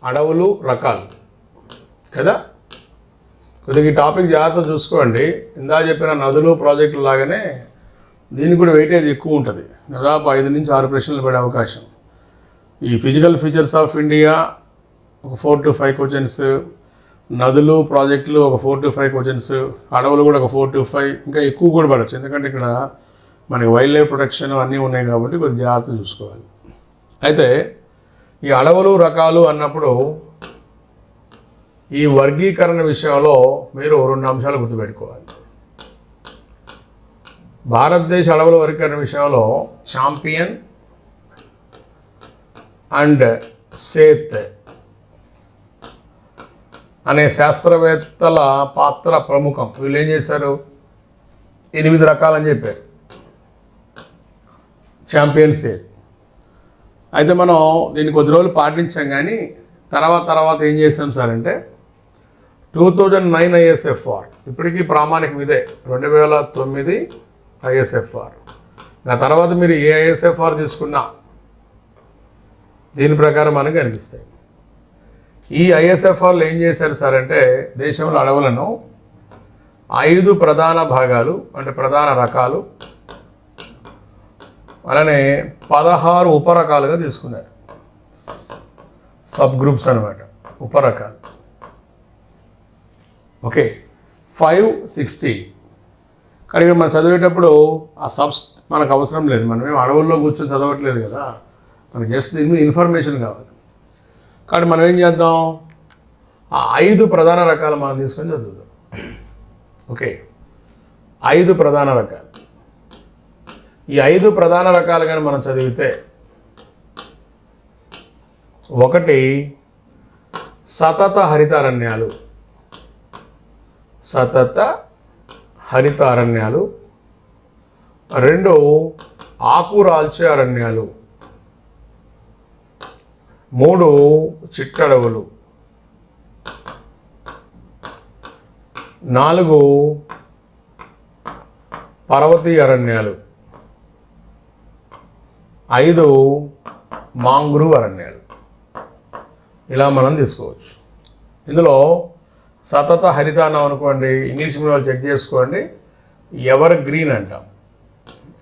అడవులు రకాలు కదా. కొద్దిగా ఈ టాపిక్ జాగ్రత్త చూసుకోండి. ఇందా చెప్పిన నదులు ప్రాజెక్టులు లాగానే దీనికి కూడా వెయిటేజ్ ఎక్కువ ఉంటుంది. దాదాపు 5 నుంచి 6 ప్రశ్నలు పడే అవకాశం. ఈ ఫిజికల్ ఫీచర్స్ ఆఫ్ ఇండియా ఒక 4 to 5 క్వశ్చన్స్, నదులు ప్రాజెక్టులు ఒక 4 to 5 క్వశ్చన్స్, అడవులు కూడా ఒక 4 to 5, ఇంకా ఎక్కువ కూడా పడవచ్చు. ఎందుకంటే ఇక్కడ మనకి వైల్డ్ లైఫ్ ప్రొటెక్షన్ అన్నీ ఉన్నాయి కాబట్టి కొద్దిగా జాగ్రత్త చూసుకోవాలి. అయితే ఈ అడవులు రకాలు అన్నప్పుడు ఈ వర్గీకరణ విషయంలో మీరు 2 అంశాలు గుర్తుపెట్టుకోవాలి. భారతదేశ అడవుల వర్గీకరణ విషయంలో ఛాంపియన్ అండ్ సేత్ అనే శాస్త్రవేత్తల పాత్ర ప్రముఖం. వీళ్ళు ఏం చేశారు, 8 రకాలని చెప్పారు, ఛాంపియన్ సేత్. అయితే మనం దీన్ని కొద్ది రోజులు పాటించాం, కానీ తర్వాత ఏం చేసాం సార్ అంటే 2009 ISFR ఇప్పటికీ ప్రామాణికం ఇదే, 2009 ISFR. ఆ తర్వాత మీరు ఏ ISFR తీసుకున్నా దీని ప్రకారం మనకు కనిపిస్తాయి. ఈ ISFRలో ఏం చేశారు సార్ అంటే దేశంలో అడవులను 5 ప్రధాన భాగాలు అంటే ప్రధాన రకాలు, అలానే 16 ఉపరకాలుగా తీసుకున్నారు. సబ్ గ్రూప్స్ అనమాట, ఉపరకాలు. ఓకే, 560. కానీ ఇక్కడ మనం చదివేటప్పుడు ఆ మనకు అవసరం లేదు, మనం ఏం అడవుల్లో కూర్చొని చదవట్లేదు కదా, మనకు జస్ట్ దీని మీద ఇన్ఫర్మేషన్ కావాలి. కాబట్టి మనం ఏం చేద్దాం, ఆ 5 ప్రధాన రకాలు మనం తీసుకొని చదువుదాం. ఓకే, 5 ప్రధాన రకాలు. ఈ 5 ప్రధాన రకాలు కానీ మనం చదివితే, 1 సతత హరితారణ్యాలు, సతత హరితారణ్యాలు. 2 ఆకురాల్చే అరణ్యాలు. 3 చిట్టడవులు. 4 పర్వతీయ అరణ్యాలు. 5 మాంగ్రూవ్ అరణ్యాలు. ఇలా మనం తీసుకోవచ్చు. ఇందులో సతత హరితానం అనుకోండి, ఇంగ్లీష్ మీడియం వాళ్ళు చెక్ చేసుకోండి, ఎవర్ గ్రీన్ అంటాం,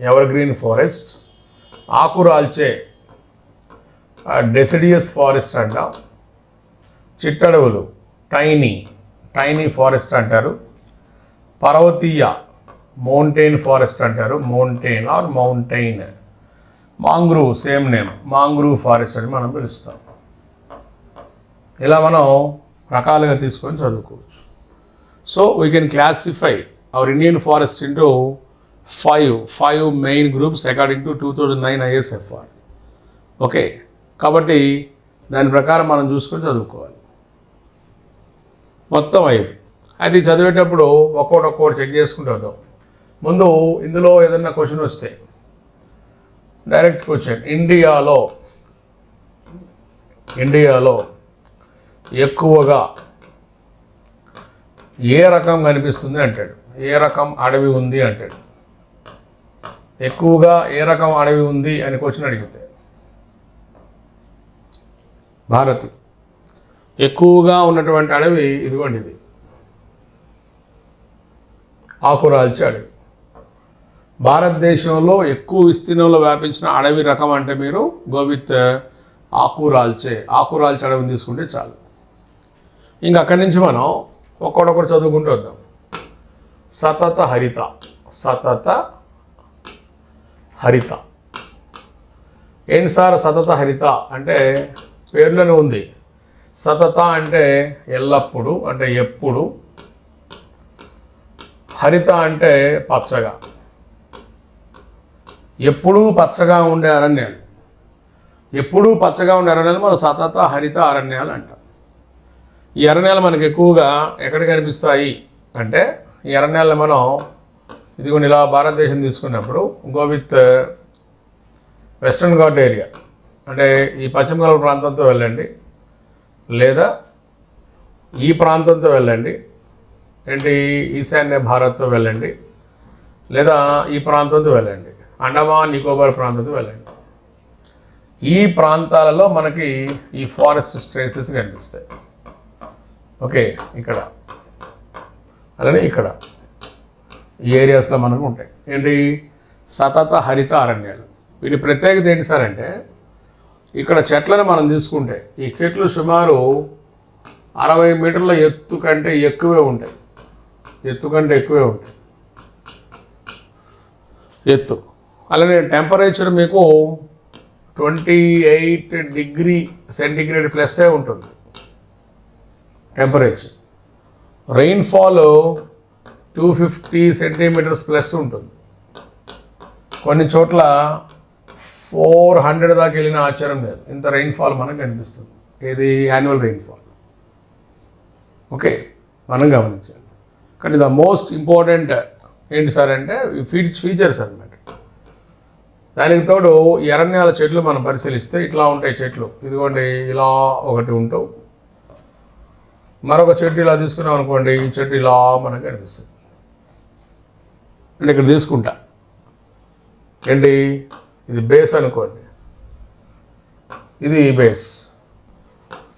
ఎవర్ గ్రీన్ ఫారెస్ట్. ఆకురాల్చే డెసిడియస్ ఫారెస్ట్ అంటాం. చిట్టడవులు టైనీ ఫారెస్ట్ అంటారు. పర్వతీయ మౌంటైన్ ఫారెస్ట్ అంటారు, mountain or mountain. Mangrove same name, mangrove forest అని మనం పిలుస్తాం. ఇలా మనం రకాలుగా తీసుకొని చదువుకోవచ్చు. So we can classify our Indian forest into 5 main groups according to 2009 ISFR. Okay, కాబట్టి దాని ప్రకారం మనం చూసుకొని చదువుకోవాలి. మొత్తం 5. అయితే చదివేటప్పుడు ఒక్కొక్కటి చెక్ చేసుకుంటూ వద్దాం. ముందు ఇందులో ఏదైనా క్వశ్చన్ వస్తే డైరెక్ట్ క్వశ్చన్, ఇండియాలో ఎక్కువగా ఏ రకం కనిపిస్తుంది అంటాడు, ఏ రకం అడవి ఉంది అంటాడు. ఎక్కువగా ఏ రకం అడవి ఉంది అని క్వశ్చన్ అడిగితే, భారత్ ఎక్కువగా ఉన్నటువంటి అడవి ఇదిగోండి, ఇది ఆకురాల్చే అడవి. భారతదేశంలో ఎక్కువ విస్తీర్ణంలో వ్యాపించిన అడవి రకం అంటే మీరు గో విత్ ఆకురాల్చే అడవిని తీసుకుంటే చాలు. ఇంకా అక్కడి నుంచి మనం ఒక్కొక్కటి చదువుకుంటూ వద్దాం. సతత హరిత ఏంటి సార్? సతత హరిత అంటే పేర్లోనే ఉంది. సతత అంటే ఎల్లప్పుడు, అంటే ఎప్పుడు. హరిత అంటే పచ్చగా, ఎప్పుడూ పచ్చగా ఉండే అరణ్యాలు. ఎప్పుడూ పచ్చగా ఉండే అరణ్యాలు మనం సతత హరిత అరణ్యాలు అంటాం. ఈ అరణ్యాలు మనకు ఎక్కువగా ఎక్కడ కనిపిస్తాయి అంటే, ఈ అరణ్యాలను మనం ఇదిగోండి ఇలా భారతదేశం తీసుకున్నప్పుడు go with western ghat area, అంటే ఈ పశ్చిమ గోదావరి ప్రాంతంతో వెళ్ళండి, లేదా ఈ ప్రాంతంతో వెళ్ళండి, ఏంటి ఈశాన్య భారత్తో వెళ్ళండి, లేదా ఈ ప్రాంతంతో వెళ్ళండి, అండమాన్ నికోబార్ ప్రాంతంతో వెళ్ళండి. ఈ ప్రాంతాలలో మనకి ఈ ఫారెస్ట్ ట్రేసెస్ కనిపిస్తాయి. ఓకే, ఇక్కడ అలానే ఇక్కడ ఈ ఏరియాస్లో మనకు ఉంటాయి. ఏంటి? సతత హరిత అరణ్యాలు. వీటి ప్రత్యేకత ఏంటి సార్ అంటే, ఇక్కడ చెట్లను మనం తీసుకుంటే ఈ చెట్లు సుమారు 60 మీటర్ల ఎత్తు కంటే ఎక్కువే ఉంటాయి. ఎత్తు. అలానే టెంపరేచర్ మీకు 28 డిగ్రీ సెంటిగ్రేడ్ ప్లస్సే ఉంటుంది టెంపరేచర్. రెయిన్ఫాల్ 250 సెంటీమీటర్స్ ప్లస్ ఉంటుంది. కొన్ని చోట్ల 400 దాకా వెళ్ళిన ఆశ్చర్యం లేదు. ఇంత రెయిన్ఫాల్ మనకు కనిపిస్తుంది. ఇది యాన్యువల్ రెయిన్ఫాల్. ఓకే, మనం గమనించాలి. కానీ ద మోస్ట్ ఇంపార్టెంట్ ఏంటి సార్ అంటే ఫీచర్స్ అన్నమాట. దానికి తోడు ఈ అరణ్యాల చెట్లు మనం పరిశీలిస్తే ఇట్లా ఉంటాయి చెట్లు. ఇదిగోండి, ఇలా ఒకటి ఉంటావు, మరొక చెట్టు ఇలా తీసుకున్నాం అనుకోండి, ఈ చెట్టు ఇలా మనకు కనిపిస్తుంది. అంటే ఇక్కడ తీసుకుంటా ఏంటి, ఇది బేస్ అనుకోండి, ఇది బేస్.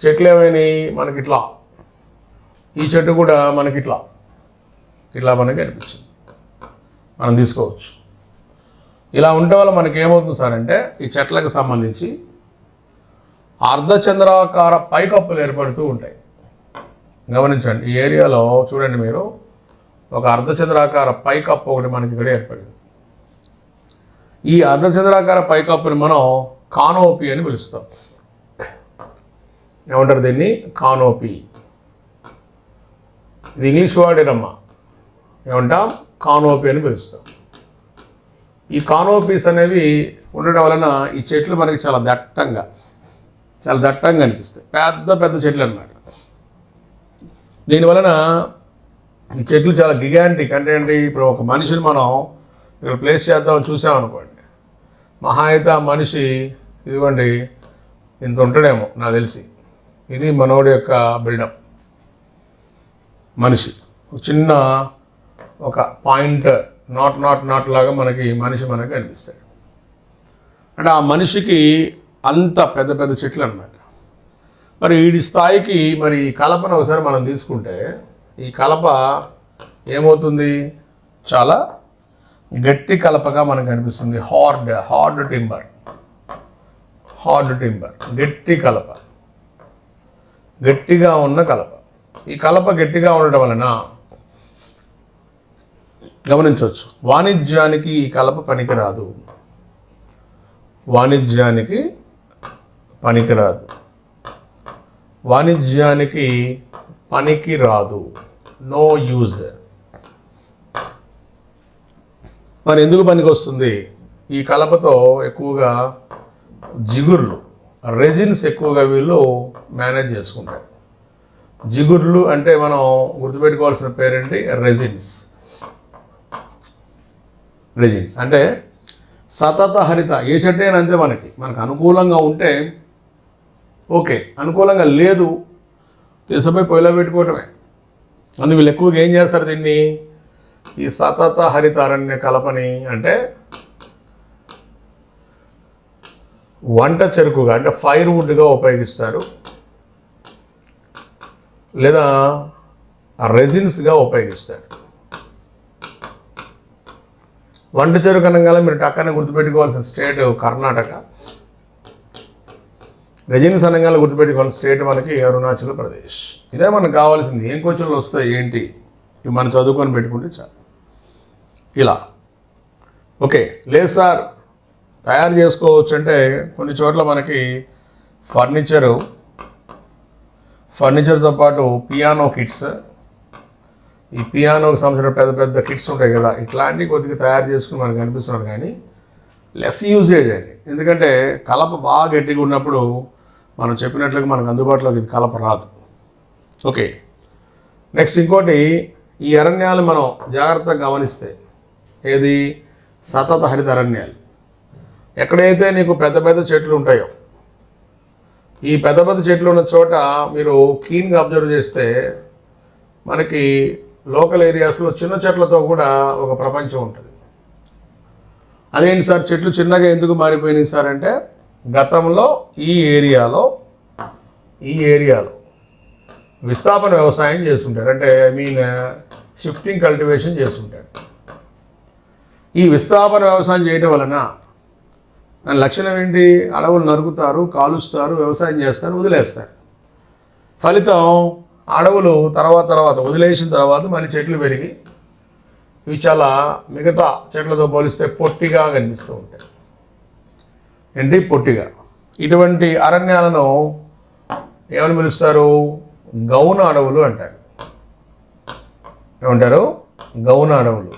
చెట్లు ఏమైనాయి మనకి ఇట్లా, ఈ చెట్టు కూడా మనకి ఇట్లా మనకి కనిపించింది, మనం తీసుకోవచ్చు. ఇలా ఉండటం వల్ల మనకి ఏమవుతుంది సార్ అంటే, ఈ చెట్లకు సంబంధించి అర్ధచంద్రాకార పైకప్పులు ఏర్పడుతూ ఉంటాయి. గమనించండి, ఈ ఏరియాలో చూడండి మీరు, ఒక అర్ధచంద్రాకార పైకప్పు ఒకటి మనకి ఇక్కడ ఏర్పడింది. ఈ అర్ధచంద్రాకార పైకప్పుని మనం కానోపీ అని పిలుస్తాం. ఏమంటారు దీన్ని? కానోపీ. ఇది ఇంగ్లీష్ వర్డేనమ్మా. ఏమంటాం? కానోపీ అని పిలుస్తాం. ఈ కానోపీస్ అనేవి ఉండడం వలన ఈ చెట్లు మనకి చాలా దట్టంగా అనిపిస్తాయి. పెద్ద చెట్లు అన్నమాట. దీనివలన ఈ చెట్లు చాలా గిగాంటిక్. అంటే ఏంటి, ఇప్పుడు ఒక మనిషిని మనం ఇక్కడ ప్లేస్ చేద్దామని చూసామనుకోండి, మహా అయితే ఆ మనిషి ఇదిగోండి ఇంత ఉంటాడేమో నాకు తెలిసి. ఇది మనోడి యొక్క బిల్డప్. మనిషి చిన్న ఒక పాయింట్ నాట్ లాగా మనిషి మనకి కనిపిస్తాడు. అంటే ఆ మనిషికి అంత పెద్ద చెట్లు అన్నమాట. మరి వీడి స్థాయికి మరి ఈ కలపను ఒకసారి మనం తీసుకుంటే, ఈ కలప ఏమవుతుంది? చాలా గట్టి కలపగా మనకు కనిపిస్తుంది. హార్డ్ టింబర్, గట్టి కలప, గట్టిగా ఉన్న కలప. ఈ కలప గట్టిగా ఉండడం వలన గమనించవచ్చు, వాణిజ్యానికి ఈ కలప పనికిరాదు. వాణిజ్యానికి పనికిరాదు, నో యూజ్. మరి ఎందుకు పనికి వస్తుంది? ఈ కలపతో ఎక్కువగా జిగుర్లు, రెజిన్స్ ఎక్కువగా వీళ్ళు మేనేజ్ చేసుకుంటారు. జిగుర్లు అంటే మనం గుర్తుపెట్టుకోవాల్సిన పేరేంటి? రెజిన్స్ అంటే సతత హరిత. ఏ చెట్టు అయినా అంతే, మనకు అనుకూలంగా ఉంటే ఓకే, అనుకూలంగా లేదు తీసుకుపోయి పొయ్యిలో పెట్టుకోవటమే. అందుకు వీళ్ళు ఎక్కువగా ఏం చేస్తారు దీన్ని, ఈ సతత హరిత అరణ్య కలపని అంటే వంట చెరుకుగా, అంటే ఫైర్ వుడ్గా ఉపయోగిస్తారు, లేదా రెజిన్స్గా ఉపయోగిస్తారు. వంట చెరుకు అనగానే మీరు టక్కనే గుర్తుపెట్టుకోవాల్సిన స్టేట్ కర్ణాటక. రెజిన్స్ అనగానే గుర్తుపెట్టుకోవాల్సిన స్టేట్ మనకి అరుణాచల్ ప్రదేశ్. ఇదే మనకు కావాల్సింది. ఏం క్వశ్చన్లు వస్తాయి ఏంటి, ఇవి మనం చదువుకొని పెట్టుకుంటే చాలు. ఇలా ఓకే. లేదు సార్ తయారు చేసుకోవచ్చు అంటే కొన్ని చోట్ల మనకి ఫర్నిచర్తో పాటు పియానో కిట్స్, ఈ పియానోకి సంబంధించిన పెద్ద కిట్స్ ఉంటాయి కదా, ఇట్లాంటివి కొద్దిగా తయారు చేసుకుని మనకు కనిపిస్తున్నారు. కానీ లెస్ యూజేజ్ అండి. ఎందుకంటే కలప బాగా గట్టిగా ఉన్నప్పుడు మనం చెప్పినట్లుగా మనకు అందుబాటులోకి ఇది కలప రాదు. ఓకే. నెక్స్ట్ ఇంకోటి, ఈ అరణ్యాలు మనం జాగ్రత్తగా గమనిస్తే, ఏది సతత హరిత అరణ్యాలు, ఎక్కడైతే నీకు పెద్ద చెట్లు ఉంటాయో, ఈ పెద్ద చెట్లు ఉన్న చోట మీరు క్లీన్గా అబ్జర్వ్ చేస్తే మనకి లోకల్ ఏరియాస్లో చిన్న చెట్లతో కూడా ఒక ప్రపంచం ఉంటుంది. అదేంటి సార్ చెట్లు చిన్నగా ఎందుకు మారిపోయినాయి సార్ అంటే, గతంలో ఈ ఏరియాలో విస్థాపన వ్యవసాయం చేస్తుంటారు. అంటే షిఫ్టింగ్ కల్టివేషన్ చేస్తుంటారు. ఈ విస్థాపన వ్యవసాయం చేయడం వలన దాని లక్షణం ఏంటి? అడవులు నరుకుతారు, కాలుస్తారు, వ్యవసాయం చేస్తారు, వదిలేస్తారు. ఫలితం అడవులు తర్వాత వదిలేసిన తర్వాత మళ్ళీ చెట్లు పెరిగి ఇవి చాలా మిగతా చెట్లతో పోలిస్తే పొట్టిగా కనిపిస్తూ ఉంటాయి. ఏంటి? పొట్టిగా. ఇటువంటి అరణ్యాలను ఏమని పిలుస్తారు? గౌణ అడవులు అంటారు. ఏమంటారు? గౌణ అడవులు.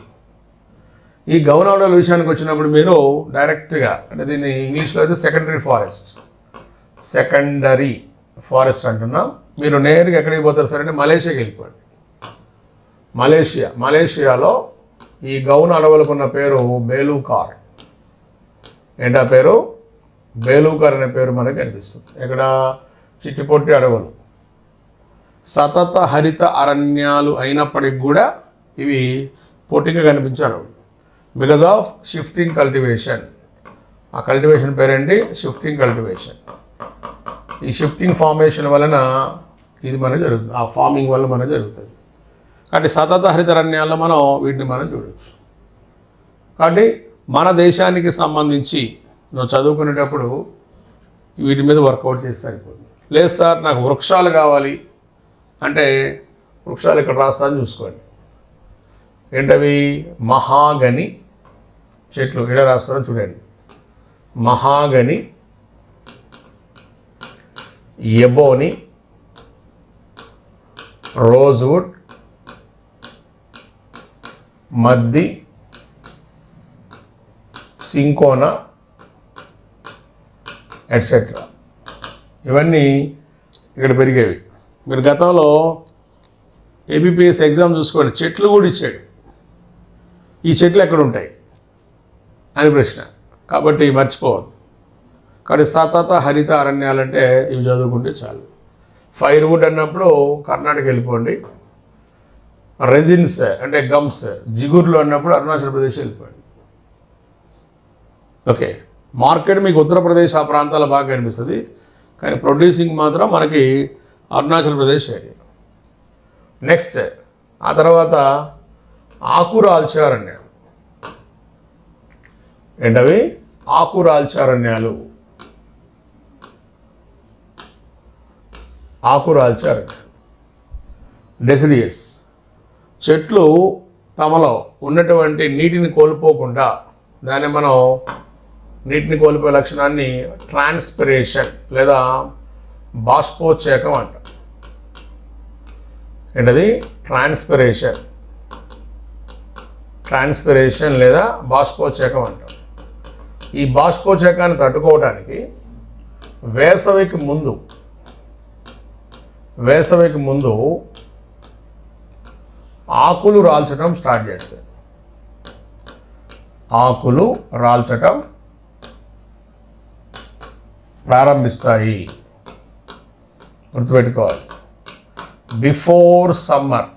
ఈ గౌణ అడవుల విషయానికి వచ్చినప్పుడు మీరు డైరెక్ట్గా, అంటే దీన్ని ఇంగ్లీష్లో అయితే సెకండరీ ఫారెస్ట్ అంటున్నాం. మీరు నేరుగా ఎక్కడికి పోతారు సరే అంటే మలేషియాకి వెళ్ళిపోండి. మలేషియాలో ఈ గౌణ అడవులకు ఉన్న పేరు బేలూకార్. ఏంటా పేరు? బేలూకార్ అనే పేరు మనకు కనిపిస్తుంది. ఇక్కడ చిట్టిపొట్టి అడవులు, సతత హరిత అరణ్యాలు అయినప్పటికి కూడా ఇవి పొట్టిగా కనిపించే అడవులు. Because of shifting cultivation. ఆ కల్టివేషన్ పేరేంటి? Shifting cultivation. ఈ షిఫ్టింగ్ ఫార్మేషన్ వలన ఇది మనకు జరుగుతుంది. ఆ ఫార్మింగ్ వల్ల మనకు జరుగుతుంది. కాబట్టి సతత హరిత అరణ్యాల్లో మనం వీటిని మనం చూడవచ్చు. కాబట్టి మన దేశానికి సంబంధించి నువ్వు చదువుకునేటప్పుడు వీటి మీద వర్కౌట్ చేస్తే సరిపోతుంది. లేదు సార్ నాకు వృక్షాలు కావాలి అంటే వృక్షాలు ఇక్కడ రాస్తాను చూసుకోండి. ఏంటవి? మహాగని చెట్లు. ఇక్కడ రాస్తారో చూడండి. మహాగని, ఎబోని, రోజ్వుడ్, మద్ది, సింకోనా ఎట్సెట్రా. ఇవన్నీ ఇక్కడ పెరిగేవి. మీరు గతంలో ఏబిపిఎస్ ఎగ్జామ్ చూసుకోండి, చెట్లు కూడా ఇచ్చాడు. ఈ చెట్లు ఎక్కడ ఉంటాయి అని ప్రశ్న. కాబట్టి మర్చిపోవద్దు. కాబట్టి సతత హరిత అరణ్యాలంటే ఇవి చదువుకుంటే చాలు. ఫైర్వుడ్ అన్నప్పుడు కర్ణాటక వెళ్ళిపోండి. రెజిన్స్ అంటే గమ్స్, జిగుర్లు అన్నప్పుడు అరుణాచల్ ప్రదేశ్ వెళ్ళిపోండి. ఓకే. మార్కెట్ మీకు ఉత్తరప్రదేశ్ ఆ ప్రాంతాల్లో బాగా కనిపిస్తుంది, కానీ ప్రొడ్యూసింగ్ మాత్రం మనకి అరుణాచల్ ప్రదేశ్ ఏరియా. నెక్స్ట్ ఆ తర్వాత ఆకురాల్చారణ్యాలు. ఏంటవి? ఆకురాల్చారణ్యాలు. డెసిడియస్. చెట్లు తమలో ఉన్నటువంటి నీటిని కోల్పోకుండా, దాన్ని మనం నీటిని కోల్పోయే లక్షణాన్ని ట్రాన్స్పిరేషన్ లేదా బాష్పోచ్చేకం అంటాం. ఏంటది? ట్రాన్స్పిరేషన్ లేదా బాష్పోచ్చేకం అంటాం. ఈ బాష్పోచ్చేకాన్ని తట్టుకోవడానికి వేసవికి ముందు ఆకులు రాల్చడం స్టార్ట్ చేస్తాయి. ఆకులు రాల్చటం ప్రారంభిస్తాయి. గుర్తుపెట్టుకోవాలి. Before summer.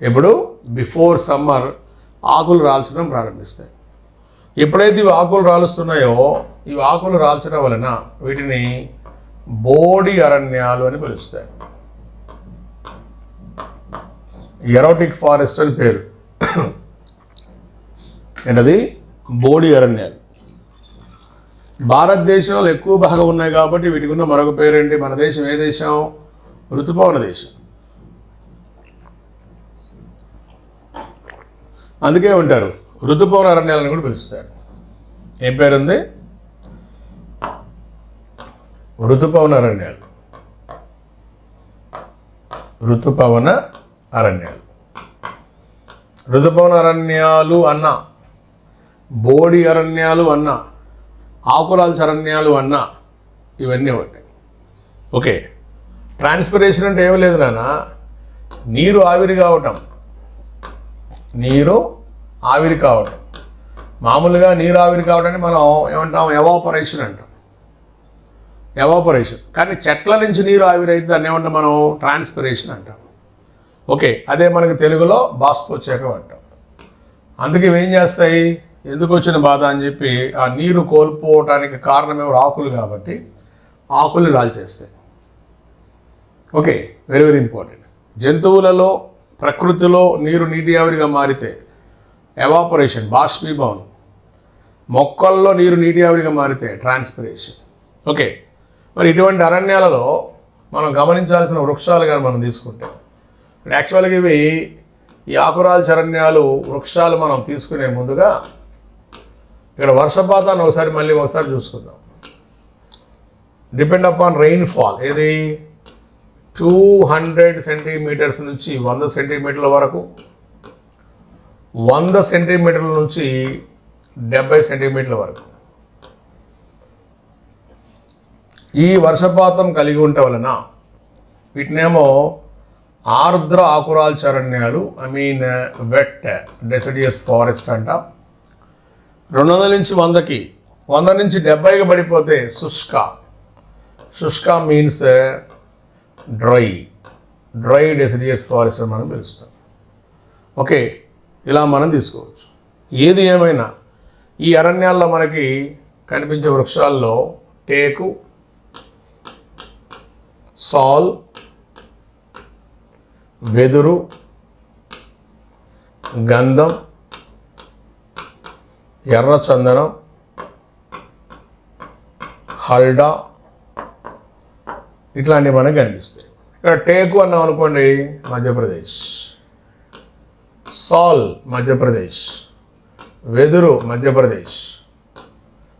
ఎప్పుడు? బిఫోర్ సమ్మర్ ఆకులు రాల్చడం ప్రారంభిస్తాయి. ఎప్పుడైతే ఇవి ఆకులు రాలుస్తున్నాయో, ఇవి ఆకులు రాల్చడం వలన వీటిని బోడి అరణ్యాలు అని పిలుస్తారు. ఎరోటిక్ ఫారెస్ట్ అని పేరు. ఏంటది? బోడి అరణ్యాలు. భారతదేశంలో ఎక్కువ భాగం ఉన్నాయి కాబట్టి వీటికి ఉన్న మరొక పేరేంటి? మన దేశం ఏ దేశం? ఋతుపవన దేశం. అందుకే ఉంటారు ఋతుపవన అరణ్యాలను కూడా పిలుస్తారు. ఏం పేరుంది? ఋతుపవన అరణ్యాలు. ఋతుపవన అరణ్యాలు అన్నా, బోడి అరణ్యాలు అన్నా, ఆకురాల్చ అరణ్యాలు అన్నా ఇవన్నీ ఉంటాయి. ఓకే. ట్రాన్స్పిరేషన్ అంటే ఏమీ లేదు నాన్న, నీరు ఆవిరి కావటం. మామూలుగా నీరు ఆవిరి కావడాన్ని మనం ఏమంటాం? ఎవాపరేషన్ అంటాం. కానీ చెట్ల నుంచి నీరు ఆవిరి అయితే దాన్ని ఏమంటాం మనం? ట్రాన్స్పిరేషన్ అంటాం. ఓకే. అదే మనకి తెలుగులో బాష్పోచ్చేకం అంటాం. అందుకే ఇవి ఏం చేస్తాయి? ఎందుకు వచ్చిన బాధ అని చెప్పి ఆ నీరు కోల్పోవటానికి కారణం ఎవరు? ఆకులు. కాబట్టి ఆకులు రాల్చేస్తాయి. Okay, very very important. జంతువులలో ప్రకృతిలో నీరు నీటి ఆవిరిగా మారితే ఎవాపరేషన్, బాష్పీభవనం. మొక్కల్లో నీరు నీటి ఆవిరిగా మారితే ట్రాన్స్పిరేషన్. ఓకే, మరి ఇటువంటి అరణ్యాలలో మనం గమనించాల్సిన వృక్షాలు కానీ మనం తీసుకుంటే, యాక్చువల్గా ఇవి ఈ ఆకురాల్చ అరణ్యాలు వృక్షాలు మనం తీసుకునే ముందుగా ఇక్కడ వర్షపాతాన్ని ఒకసారి చూసుకుందాం. Depend upon rainfall. ఏది 200 సెంటీమీటర్స్ నుంచి 100 సెంటీమీటర్ల వరకు, 100 సెంటీమీటర్ల నుంచి 70 సెంటీమీటర్ల వరకు ఈ వర్షపాతం కలిగి ఉంటే వలన వీటినేమో ఆర్ద్ర ఆకురాల్చరణ్యాలు, వెట్ డెసిడియస్ ఫారెస్ట్ అంట. 200 నుంచి 100కి, 100 నుంచి 70కి పడిపోతే శుష్క మీన్స్ డ్రై డెసిడియస్ ఫారెస్ట్ అని మనం పిలుస్తాం. ఓకే, ఇలా మనం తీసుకోవచ్చు. ఏది ఏమైనా ఈ అరణ్యాల్లో మనకి కనిపించే వృక్షాల్లో టేకు, సాల్, వెదురు, గంధం, ఎర్ర చందనం, హల్డా ఇట్లాంటివి మనకు కనిపిస్తాయి. ఇక్కడ టేకు అన్నాం అనుకోండి, మధ్యప్రదేశ్. సాల్ మధ్యప్రదేశ్, వెదురు మధ్యప్రదేశ్,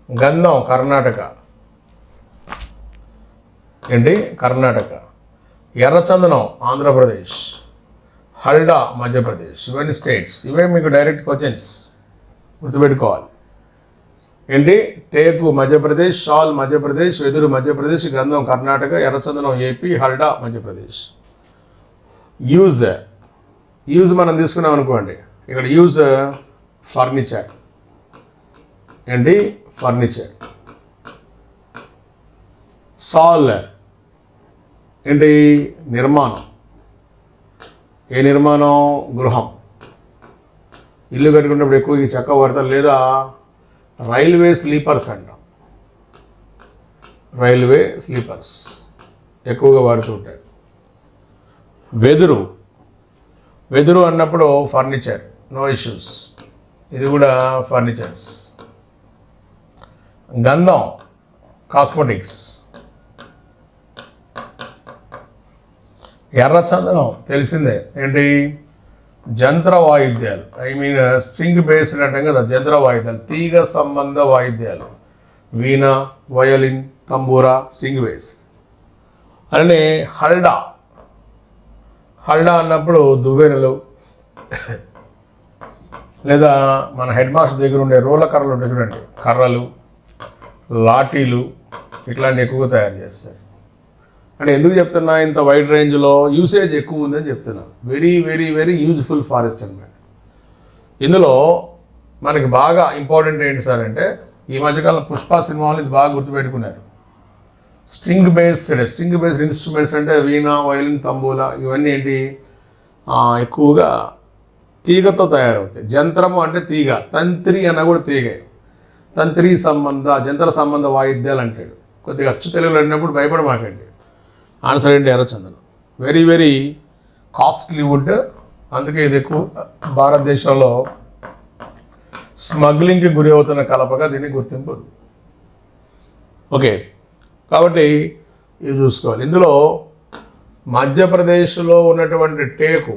గంధం కర్ణాటక, కర్ణాటక, ఎర్రచందనం ఆంధ్రప్రదేశ్, హల్డా మధ్యప్రదేశ్. ఇవన్నీ స్టేట్స్. ఇవే మీకు డైరెక్ట్ క్వశ్చన్స్ గుర్తుపెట్టుకోవాలి. టేకు మధ్యప్రదేశ్, షాల్ మధ్యప్రదేశ్, వెదురు మధ్యప్రదేశ్, గంధం కర్ణాటక, ఎర్రచందనం ఏపీ, హల్డా మధ్యప్రదేశ్. యూజ్ మనం తీసుకున్నాం అనుకోండి, ఇక్కడ యూజ్ ఫర్నిచర్. ఫర్నిచర్. సాల్ నిర్మాణం. ఏ నిర్మాణం? గృహం. ఇల్లు కట్టుకున్నప్పుడు ఎక్కువ ఈ చెక్క వాడతారు, లేదా రైల్వే స్లీపర్స్ అంటాం. రైల్వే స్లీపర్స్ ఎక్కువగా వాడుతూ ఉంటారు. వెదురు అన్నప్పుడు ఫర్నిచర్, నో ఇష్యూస్. ఇది కూడా ఫర్నిచర్స్. గంధం కాస్మెటిక్స్. ఎర్రచందనం తెలిసిందే, జంత్ర వాయిద్యాలు. స్ట్రింగ్ బేస్డ్ అంటాం కదా, జంత్ర వాయిద్యాలు, తీగ సంబంధ వాయిద్యాలు. వీణ, వయలిన్, తంబూరా, స్ట్రింగ్ బేస్. అలానే హల్డా అన్నప్పుడు దువ్వెనలు, లేదా మన హెడ్ మాస్టర్ దగ్గర ఉండే రోల కర్రలు ఉంటాయి చూడండి, కర్రలు, లాఠీలు ఇట్లాంటివి ఎక్కువగా తయారు చేస్తారు. అంటే ఎందుకు చెప్తున్నా, ఇంత వైడ్ రేంజ్లో యూసేజ్ ఎక్కువ ఉందని చెప్తున్నా. Very very very useful forest అనమాట. ఇందులో మనకి బాగా ఇంపార్టెంట్ ఏంటి సార్ అంటే, ఈ మధ్యకాలం పుష్ప సినిమాలు ఇది బాగా గుర్తుపెట్టుకున్నారు. స్ట్రింగ్ బేస్డ్ ఇన్స్ట్రుమెంట్స్ అంటే వీణ, వయలిన్, తంబూలా ఇవన్నీ ఎక్కువగా తీగతో తయారవుతాయి. జంత్రము అంటే తీగ, తంత్రి అన్న కూడా తీగే. జంత్ర సంబంధ వాయిద్యాలు అంటాడు. కొద్దిగా అచ్చు తెలుగులో అడినప్పుడు భయపడమాకండి. ఆన్సర్ ఎర్రచందనం. Very very costly wood. అందుకే ఇది ఎక్కువ భారతదేశంలో స్మగ్లింగ్కి గురి అవుతున్న కలపగా దీన్ని గుర్తింపు ఉంది. ఓకే, కాబట్టి ఇది చూసుకోవాలి. ఇందులో మధ్యప్రదేశ్లో ఉన్నటువంటి టేకు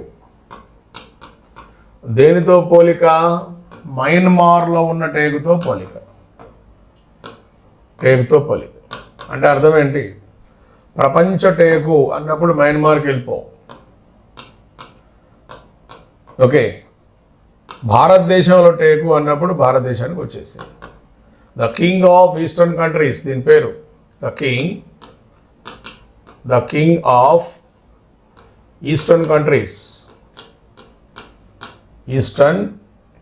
దేనితో పోలిక? మయన్మార్లో ఉన్న టేకుతో పోలిక. అంటే అర్థం ఏంటి? ప్రపంచ టేకు అన్నప్పుడు మయన్మార్కి వెళ్ళిపో. ఓకే, భారతదేశంలో టేకు అన్నప్పుడు భారతదేశానికి వచ్చేసింది. The king of eastern countries, దీని పేరు the king of eastern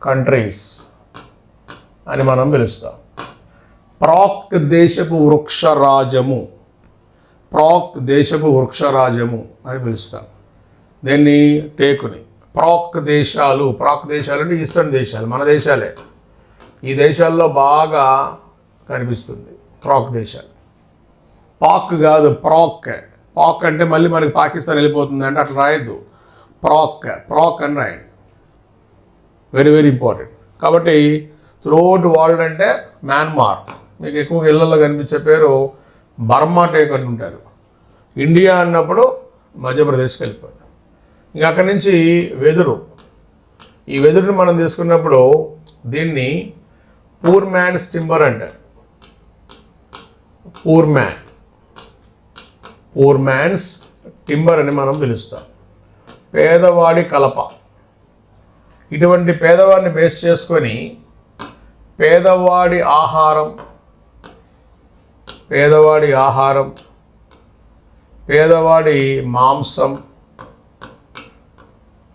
countries అని మనం పిలుస్తాం. ప్రాక్ దేశపు వృక్షరాజము అని పిలుస్తాం దీన్ని, టేకుని. ప్రాక్ దేశాలు అంటే ఈస్టర్న్ దేశాలు, మన దేశాలే. ఈ దేశాల్లో బాగా కనిపిస్తుంది, ప్రాక్ దేశాలు. పాక్ కాదు, ప్రాక్. పాక్ అంటే మళ్ళీ మనకి పాకిస్తాన్ వెళ్ళిపోతుంది అంటే అట్లా రాయద్దు, ప్రాక్ అని రాయండి. Very very important. కాబట్టి త్రూఅవుట్ వరల్డ్ అంటే మ్యాన్మార్, మీకు ఎక్కువగా ఇళ్లలో కనిపించే పేరు బర్మా టేక్ అంటుంటారు. ఇండియా అన్నప్పుడు మధ్యప్రదేశ్కి వెళ్ళిపోయాడు. ఇంకా అక్కడి నుంచి వెదురు, ఈ వెదురుని మనం తీసుకున్నప్పుడు దీన్ని పూర్ మ్యాన్స్ టింబర్ అంటారు. పూర్ మ్యాన్స్ టింబర్ అని మనం పిలుస్తాం. పేదవాడి కలప. ఇటువంటి పేదవాడిని బేస్ చేసుకొని పేదవాడి ఆహారం, పేదవాడి మాంసం,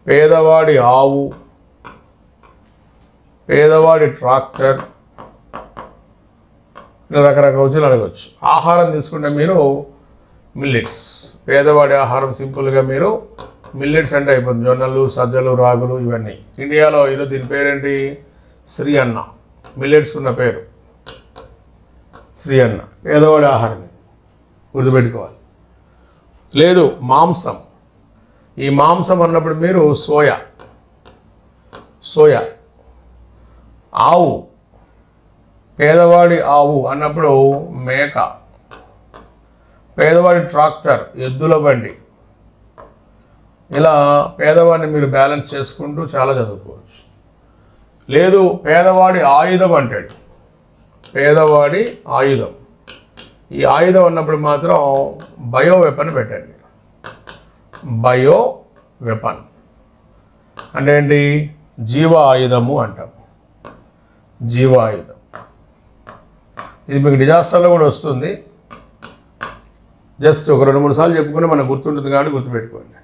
పేదవాడి ఆవు, పేదవాడి ట్రాక్టర్, ఇలా రకరకాల రోజులు అడగవచ్చు. ఆహారం తీసుకుంటే మీరు మిల్లెట్స్, పేదవాడి ఆహారం సింపుల్గా మీరు మిల్లెట్స్ అంటే అయిపోతుంది. జొన్నలు, సజ్జలు, రాగులు ఇవన్నీ. ఇండియాలో ఈరోజు దీని పేరేంటి? శ్రీ అన్న. మిల్లెట్స్ ఉన్న పేరు శ్రీ అన్న. పేదవాడి ఆహారం గుర్తుపెట్టుకోవాలి. లేదు మాంసం, ఈ మాంసం అన్నప్పుడు మీరు సోయా, ఆవు, పేదవాడి ఆవు అన్నప్పుడు మేక, పేదవాడి ట్రాక్టర్ ఎద్దుల బండి. ఇలా పేదవాడిని మీరు బ్యాలెన్స్ చేసుకుంటూ చాలా చదువుకోవచ్చు. లేదు పేదవాడి ఆయుధం అంటాడు, పేదవాడి ఆయుధం. ఈ ఆయుధం అన్నప్పుడు మాత్రం బయో వెపన్ పెట్టండి. బయో వెపన్ అంటే ఏంటి? జీవ ఆయుధము అంటాం. జీవ ఆయుధం ఇది మీకు డిజాస్టర్లో కూడా వస్తుంది. జస్ట్ ఒక 2-3 సార్లు చెప్పుకుని మనకు గుర్తుంటుంది కాబట్టి గుర్తుపెట్టుకోండి.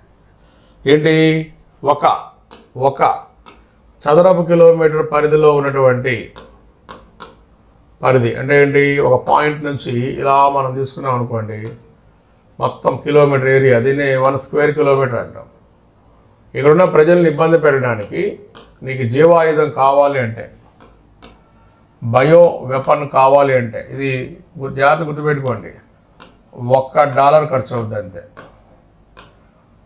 ఏంటి? ఒక చదరపు కిలోమీటర్ పరిధిలో ఉన్నటువంటి పరిధి అంటే ఏంటి? ఒక పాయింట్ నుంచి ఇలా మనం తీసుకున్నాం అనుకోండి, మొత్తం కిలోమీటర్ ఏరియా, దీన్ని 1 స్క్వేర్ కిలోమీటర్ అంటాం. ఇక్కడున్న ప్రజల్ని ఇబ్బంది పెట్టడానికి నీకు జీవాయుధం కావాలి అంటే, బయో వెపన్ కావాలి అంటే, ఇది జాగ్రత్త గుర్తుపెట్టుకోండి, $1 ఖర్చు అవుతుంది అంతే.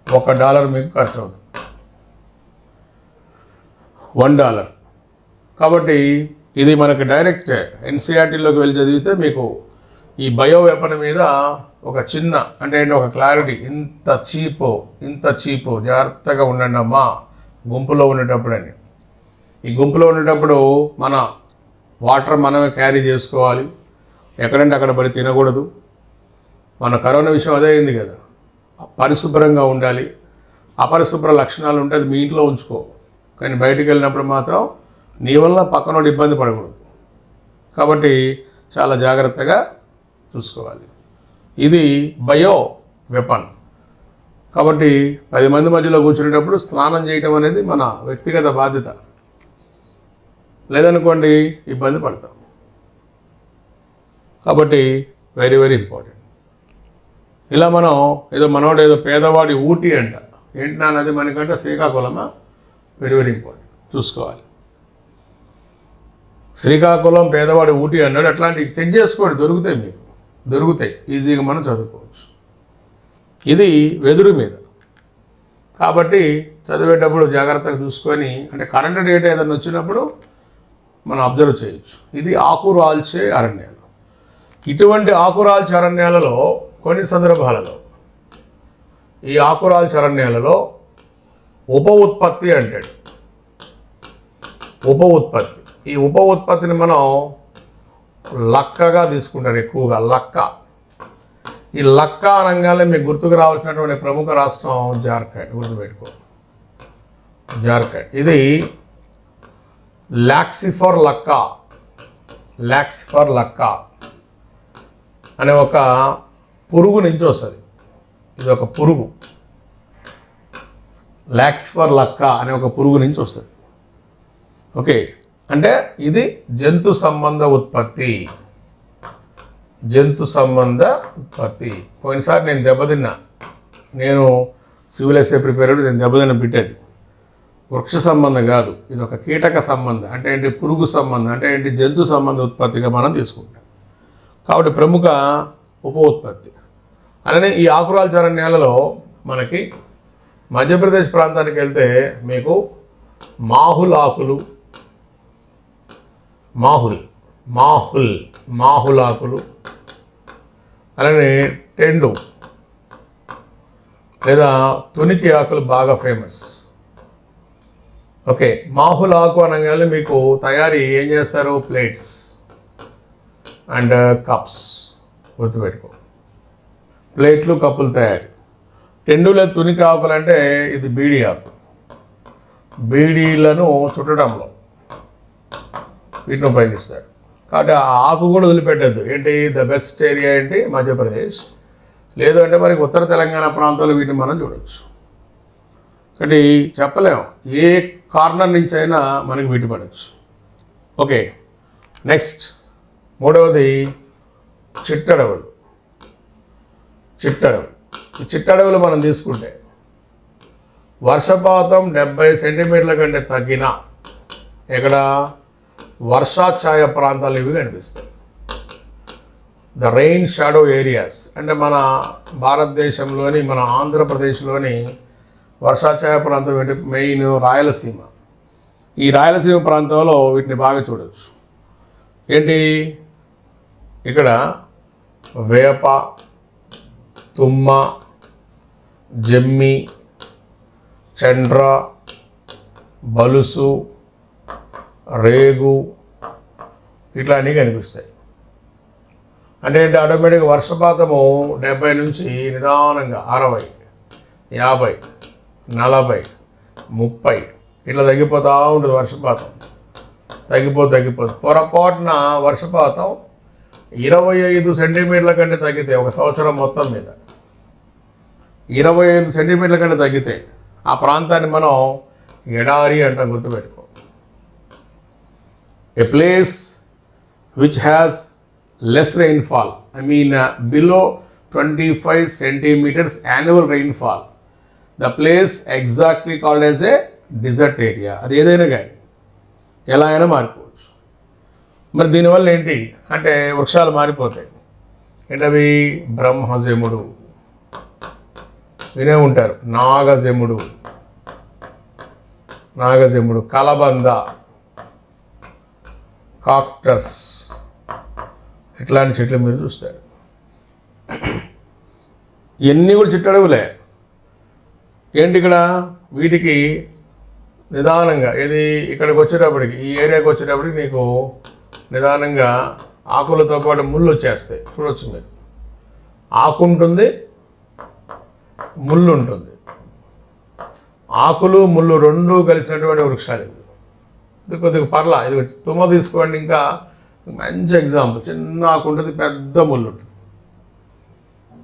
$1 మీకు ఖర్చు అవుతుంది, $1. కాబట్టి ఇది మనకి డైరెక్ట్ ఎన్సీఆర్టీలోకి వెళ్ళి చదివితే మీకు ఈ బయో వెపన్ మీద ఒక చిన్న అంటే ఏంటి ఒక క్లారిటీ. ఇంత చీపు జాగ్రత్తగా ఉండండి అమ్మా గుంపులో ఉండేటప్పుడు అని. ఈ గుంపులో ఉండేటప్పుడు మన వాటర్ మనమే క్యారీ చేసుకోవాలి. ఎక్కడంటే అక్కడ పడి తినకూడదు. మన కరోనా విషయం అదే అయింది కదా, పరిశుభ్రంగా ఉండాలి. అపరిశుభ్ర లక్షణాలు ఉంటే అది మీ ఇంట్లో ఉంచుకో, కానీ బయటికి వెళ్ళినప్పుడు మాత్రం నీ వల్ల పక్కనోడు ఇబ్బంది పడకూడదు. కాబట్టి చాలా జాగ్రత్తగా చూసుకోవాలి. ఇది బయో వెపన్. కాబట్టి 10 మంది మధ్యలో కూర్చునేటప్పుడు స్నానం చేయటం అనేది మన వ్యక్తిగత బాధ్యత. లేదనుకోండి ఇబ్బంది పడతాం. కాబట్టి వెరీ వెరీ ఇంపార్టెంట్. ఇలా మనం మనోడు ఏదో పేదవాడి ఊటీ అంట. ఏంటి నాన్నది మనకంటే శ్రీకాకుళమా? వెరీ వెరీ ఇంపార్టెంట్, చూసుకోవాలి. శ్రీకాకుళం పేదవాడి ఊటీ అన్నాడు. అట్లాంటివి చెక్ చేసుకోండి, దొరుకుతాయి ఈజీగా మనం చదువుకోవచ్చు. ఇది వెదురు మీద. కాబట్టి చదివేటప్పుడు జాగ్రత్తగా చూసుకొని, అంటే కరెంట్ డేటా ఏదైనా వచ్చినప్పుడు మనం అబ్జర్వ్ చేయొచ్చు. ఇది ఆకురాల్చే అరణ్యాలు. ఇటువంటి ఆకురాల్చే అరణ్యాలలో కొన్ని సందర్భాలలో ఈ ఆకురాల్చే అరణ్యాలలో ఉప ఉత్పత్తి అంటాడు. ఈ ఉప ఉత్పత్తిని మనం లక్కగా తీసుకుంటారు ఎక్కువగా. ఈ లక్క అనగానే మీకు గుర్తుకు రావాల్సినటువంటి ప్రముఖ రాష్ట్రం జార్ఖండ్. గుర్తుపెట్టుకో, జార్ఖండ్. ఇది లాక్సిఫర్ లక్క అనే ఒక పురుగు నుంచి వస్తుంది. ఇది ఒక పురుగు, లాక్సిఫర్ లక్క అనే ఒక పురుగు నుంచి వస్తుంది. ఓకే, అంటే ఇది జంతు సంబంధ ఉత్పత్తి. పోయినసారి నేను సివిల్ ఎస్ఏ ప్రిపేర్ నేను దెబ్బతిన్న బిట్టది. వృక్ష సంబంధం కాదు, ఇది ఒక కీటక సంబంధం. అంటే ఏంటి? పురుగు సంబంధం. అంటే ఏంటి? జంతు సంబంధ ఉత్పత్తిగా మనం తీసుకుంటాం. కాబట్టి ప్రముఖ ఉప ఉత్పత్తి. అలానే ఈ ఆకురాల్చర నేలలో మనకి మధ్యప్రదేశ్ ప్రాంతానికి వెళ్తే మీకు మాహుల్ ఆకులు, మాహుల్ ఆకులు, అలానే టెండు లేదా తునికి ఆకులు బాగా ఫేమస్. ఓకే, మాహుల్ ఆకు అనగానే మీకు తయారీ ఏం చేస్తారు? Plates and cups. గుర్తుపెట్టుకో, ప్లేట్లు కప్పులు తయారీ. టెండుల తునికి ఆకులు అంటే ఇది బీడీ ఆకు. బీడీలను చుట్టడంలో వీటిని ఉపయోగిస్తారు. కాబట్టి ఆ ఆకు కూడా వదిలిపెట్టద్దు. ఏంటి? ద బెస్ట్ ఏరియా ఏంటి? మధ్యప్రదేశ్. లేదు అంటే మనకి ఉత్తర తెలంగాణ ప్రాంతంలో వీటిని మనం చూడవచ్చు. కాబట్టి చెప్పలేము, ఏ కార్నర్ నుంచి అయినా మనకి వీటి పడవచ్చు. ఓకే, నెక్స్ట్ మూడవది చిట్టడవులు. ఈ చిట్టడవులు మనం తీసుకుంటే వర్షపాతం 70 సెంటీమీటర్ల కంటే తగ్గిన ఇక్కడ వర్షాఛాయ ప్రాంతాలు ఇవి కనిపిస్తాయి. ద రెయిన్ షాడో ఏరియాస్ అంటే మన భారతదేశంలోని, మన ఆంధ్రప్రదేశ్లోని వర్షాఛాయ ప్రాంతం ఏంటి? మెయిన్ రాయలసీమ. ఈ రాయలసీమ ప్రాంతంలో వీటిని బాగా చూడవచ్చు. ఏంటి? ఇక్కడ వేప, తుమ్మ, జమ్మి, చండ్ర, బలుసు, రేగు ఇట్లాంటివి కనిపిస్తాయి. అంటే ఏంటి? ఆటోమేటిక్గా వర్షపాతము 70 నుంచి నిదానంగా 60, 50, 40, 30 ఇట్లా తగ్గిపోతూ ఉంటుంది. వర్షపాతం తగ్గిపోతుంది. పొరపాటున వర్షపాతం 25 సెంటీమీటర్ల కంటే తగ్గితే ఒక సంవత్సరం మొత్తం మీద 25 సెంటీమీటర్ల కంటే తగ్గితే ఆ ప్రాంతాన్ని మనం ఎడారి అంటాం. గుర్తుపెట్టుకో, a place which has less rainfall, below 25 centimeters annual rainfall, the place exactly called as a desert area. అది ఏదైనా కానీ ఎలా అయినా మారిపోవచ్చు. మరి దీనివల్ల ఏంటి అంటే వృక్షాలు మారిపోతాయి. ఏంటవి? బ్రహ్మజముడు వినే ఉంటారు, నాగజముడు, కలబంద, కాక్టస్ ఇట్లాంటి చెట్లు మీరు చూస్తారు. ఇవన్నీ కూడా చిట్టడవులే. ఏంటి ఇక్కడ? వీటికి నిదానంగా ఇది ఇక్కడికి వచ్చేటప్పటికి, ఈ ఏరియాకి వచ్చేటప్పటికి నీకు నిదానంగా ఆకులతో పాటు ముళ్ళు వచ్చేస్తాయి. చూడవచ్చు మీరు, ఆకు ఉంటుంది, ముళ్ళు ఉంటుంది. ఆకులు ముళ్ళు రెండు కలిసినటువంటి వృక్షాలు. ఇది కొద్దిగా పర్లా. ఇది తుమ్మ తీసుకోండి, ఇంకా మంచి ఎగ్జాంపుల్. చిన్న ఆకు ఉంటుంది, పెద్ద ముళ్ళు ఉంటుంది.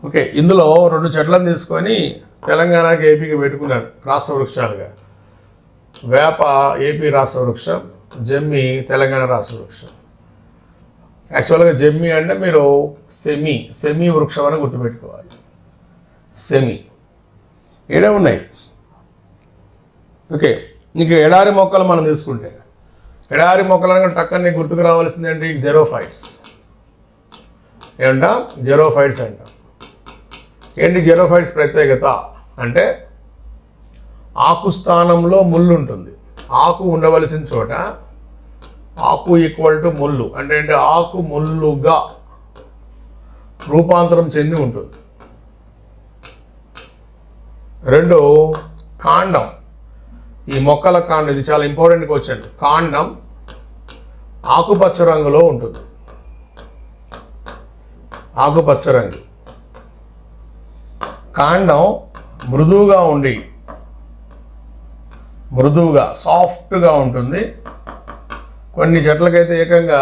ఓకే, ఇందులో 2 చెట్లను తీసుకొని తెలంగాణకి, ఏపీకి పెట్టుకున్నారు రాష్ట్ర వృక్షాలుగా. వేప ఏపీ రాష్ట్ర వృక్షం, జమ్మి తెలంగాణ రాష్ట్ర వృక్షం. యాక్చువల్గా జమ్మి అంటే మీరు సెమీ వృక్షం అని గుర్తుపెట్టుకోవాలి. సెమీ ఏడే ఉన్నాయి. ఓకే, ఇంకా ఎడారి మొక్కలు మనం తీసుకుంటే, ఎడారి మొక్కలను టక్కని గుర్తుకు రావాల్సింది ఏంటి? జెరోఫైట్స్. ఏమంటాం? జెరోఫైట్స్ అంటాం. ఏంటి జెరోఫైట్స్ ప్రత్యేకత అంటే ఆకు స్థానంలో ముళ్ళు ఉంటుంది. ఆకు ఉండవలసిన చోట ఆకు ఈక్వల్ టు ముళ్ళు అంటే ఏంటి? ఆకు ముళ్ళుగా రూపాంతరం చెంది ఉంటుంది. 2 కాండం. ఈ మొక్కల కాండం, ఇది చాలా ఇంపార్టెంట్ క్వశ్చన్. కాండం ఆకుపచ్చ రంగులో ఉంటుంది. ఆకుపచ్చ రంగు. కాండం మృదువుగా సాఫ్ట్గా ఉంటుంది. కొన్ని చెట్లకైతే ఏకంగా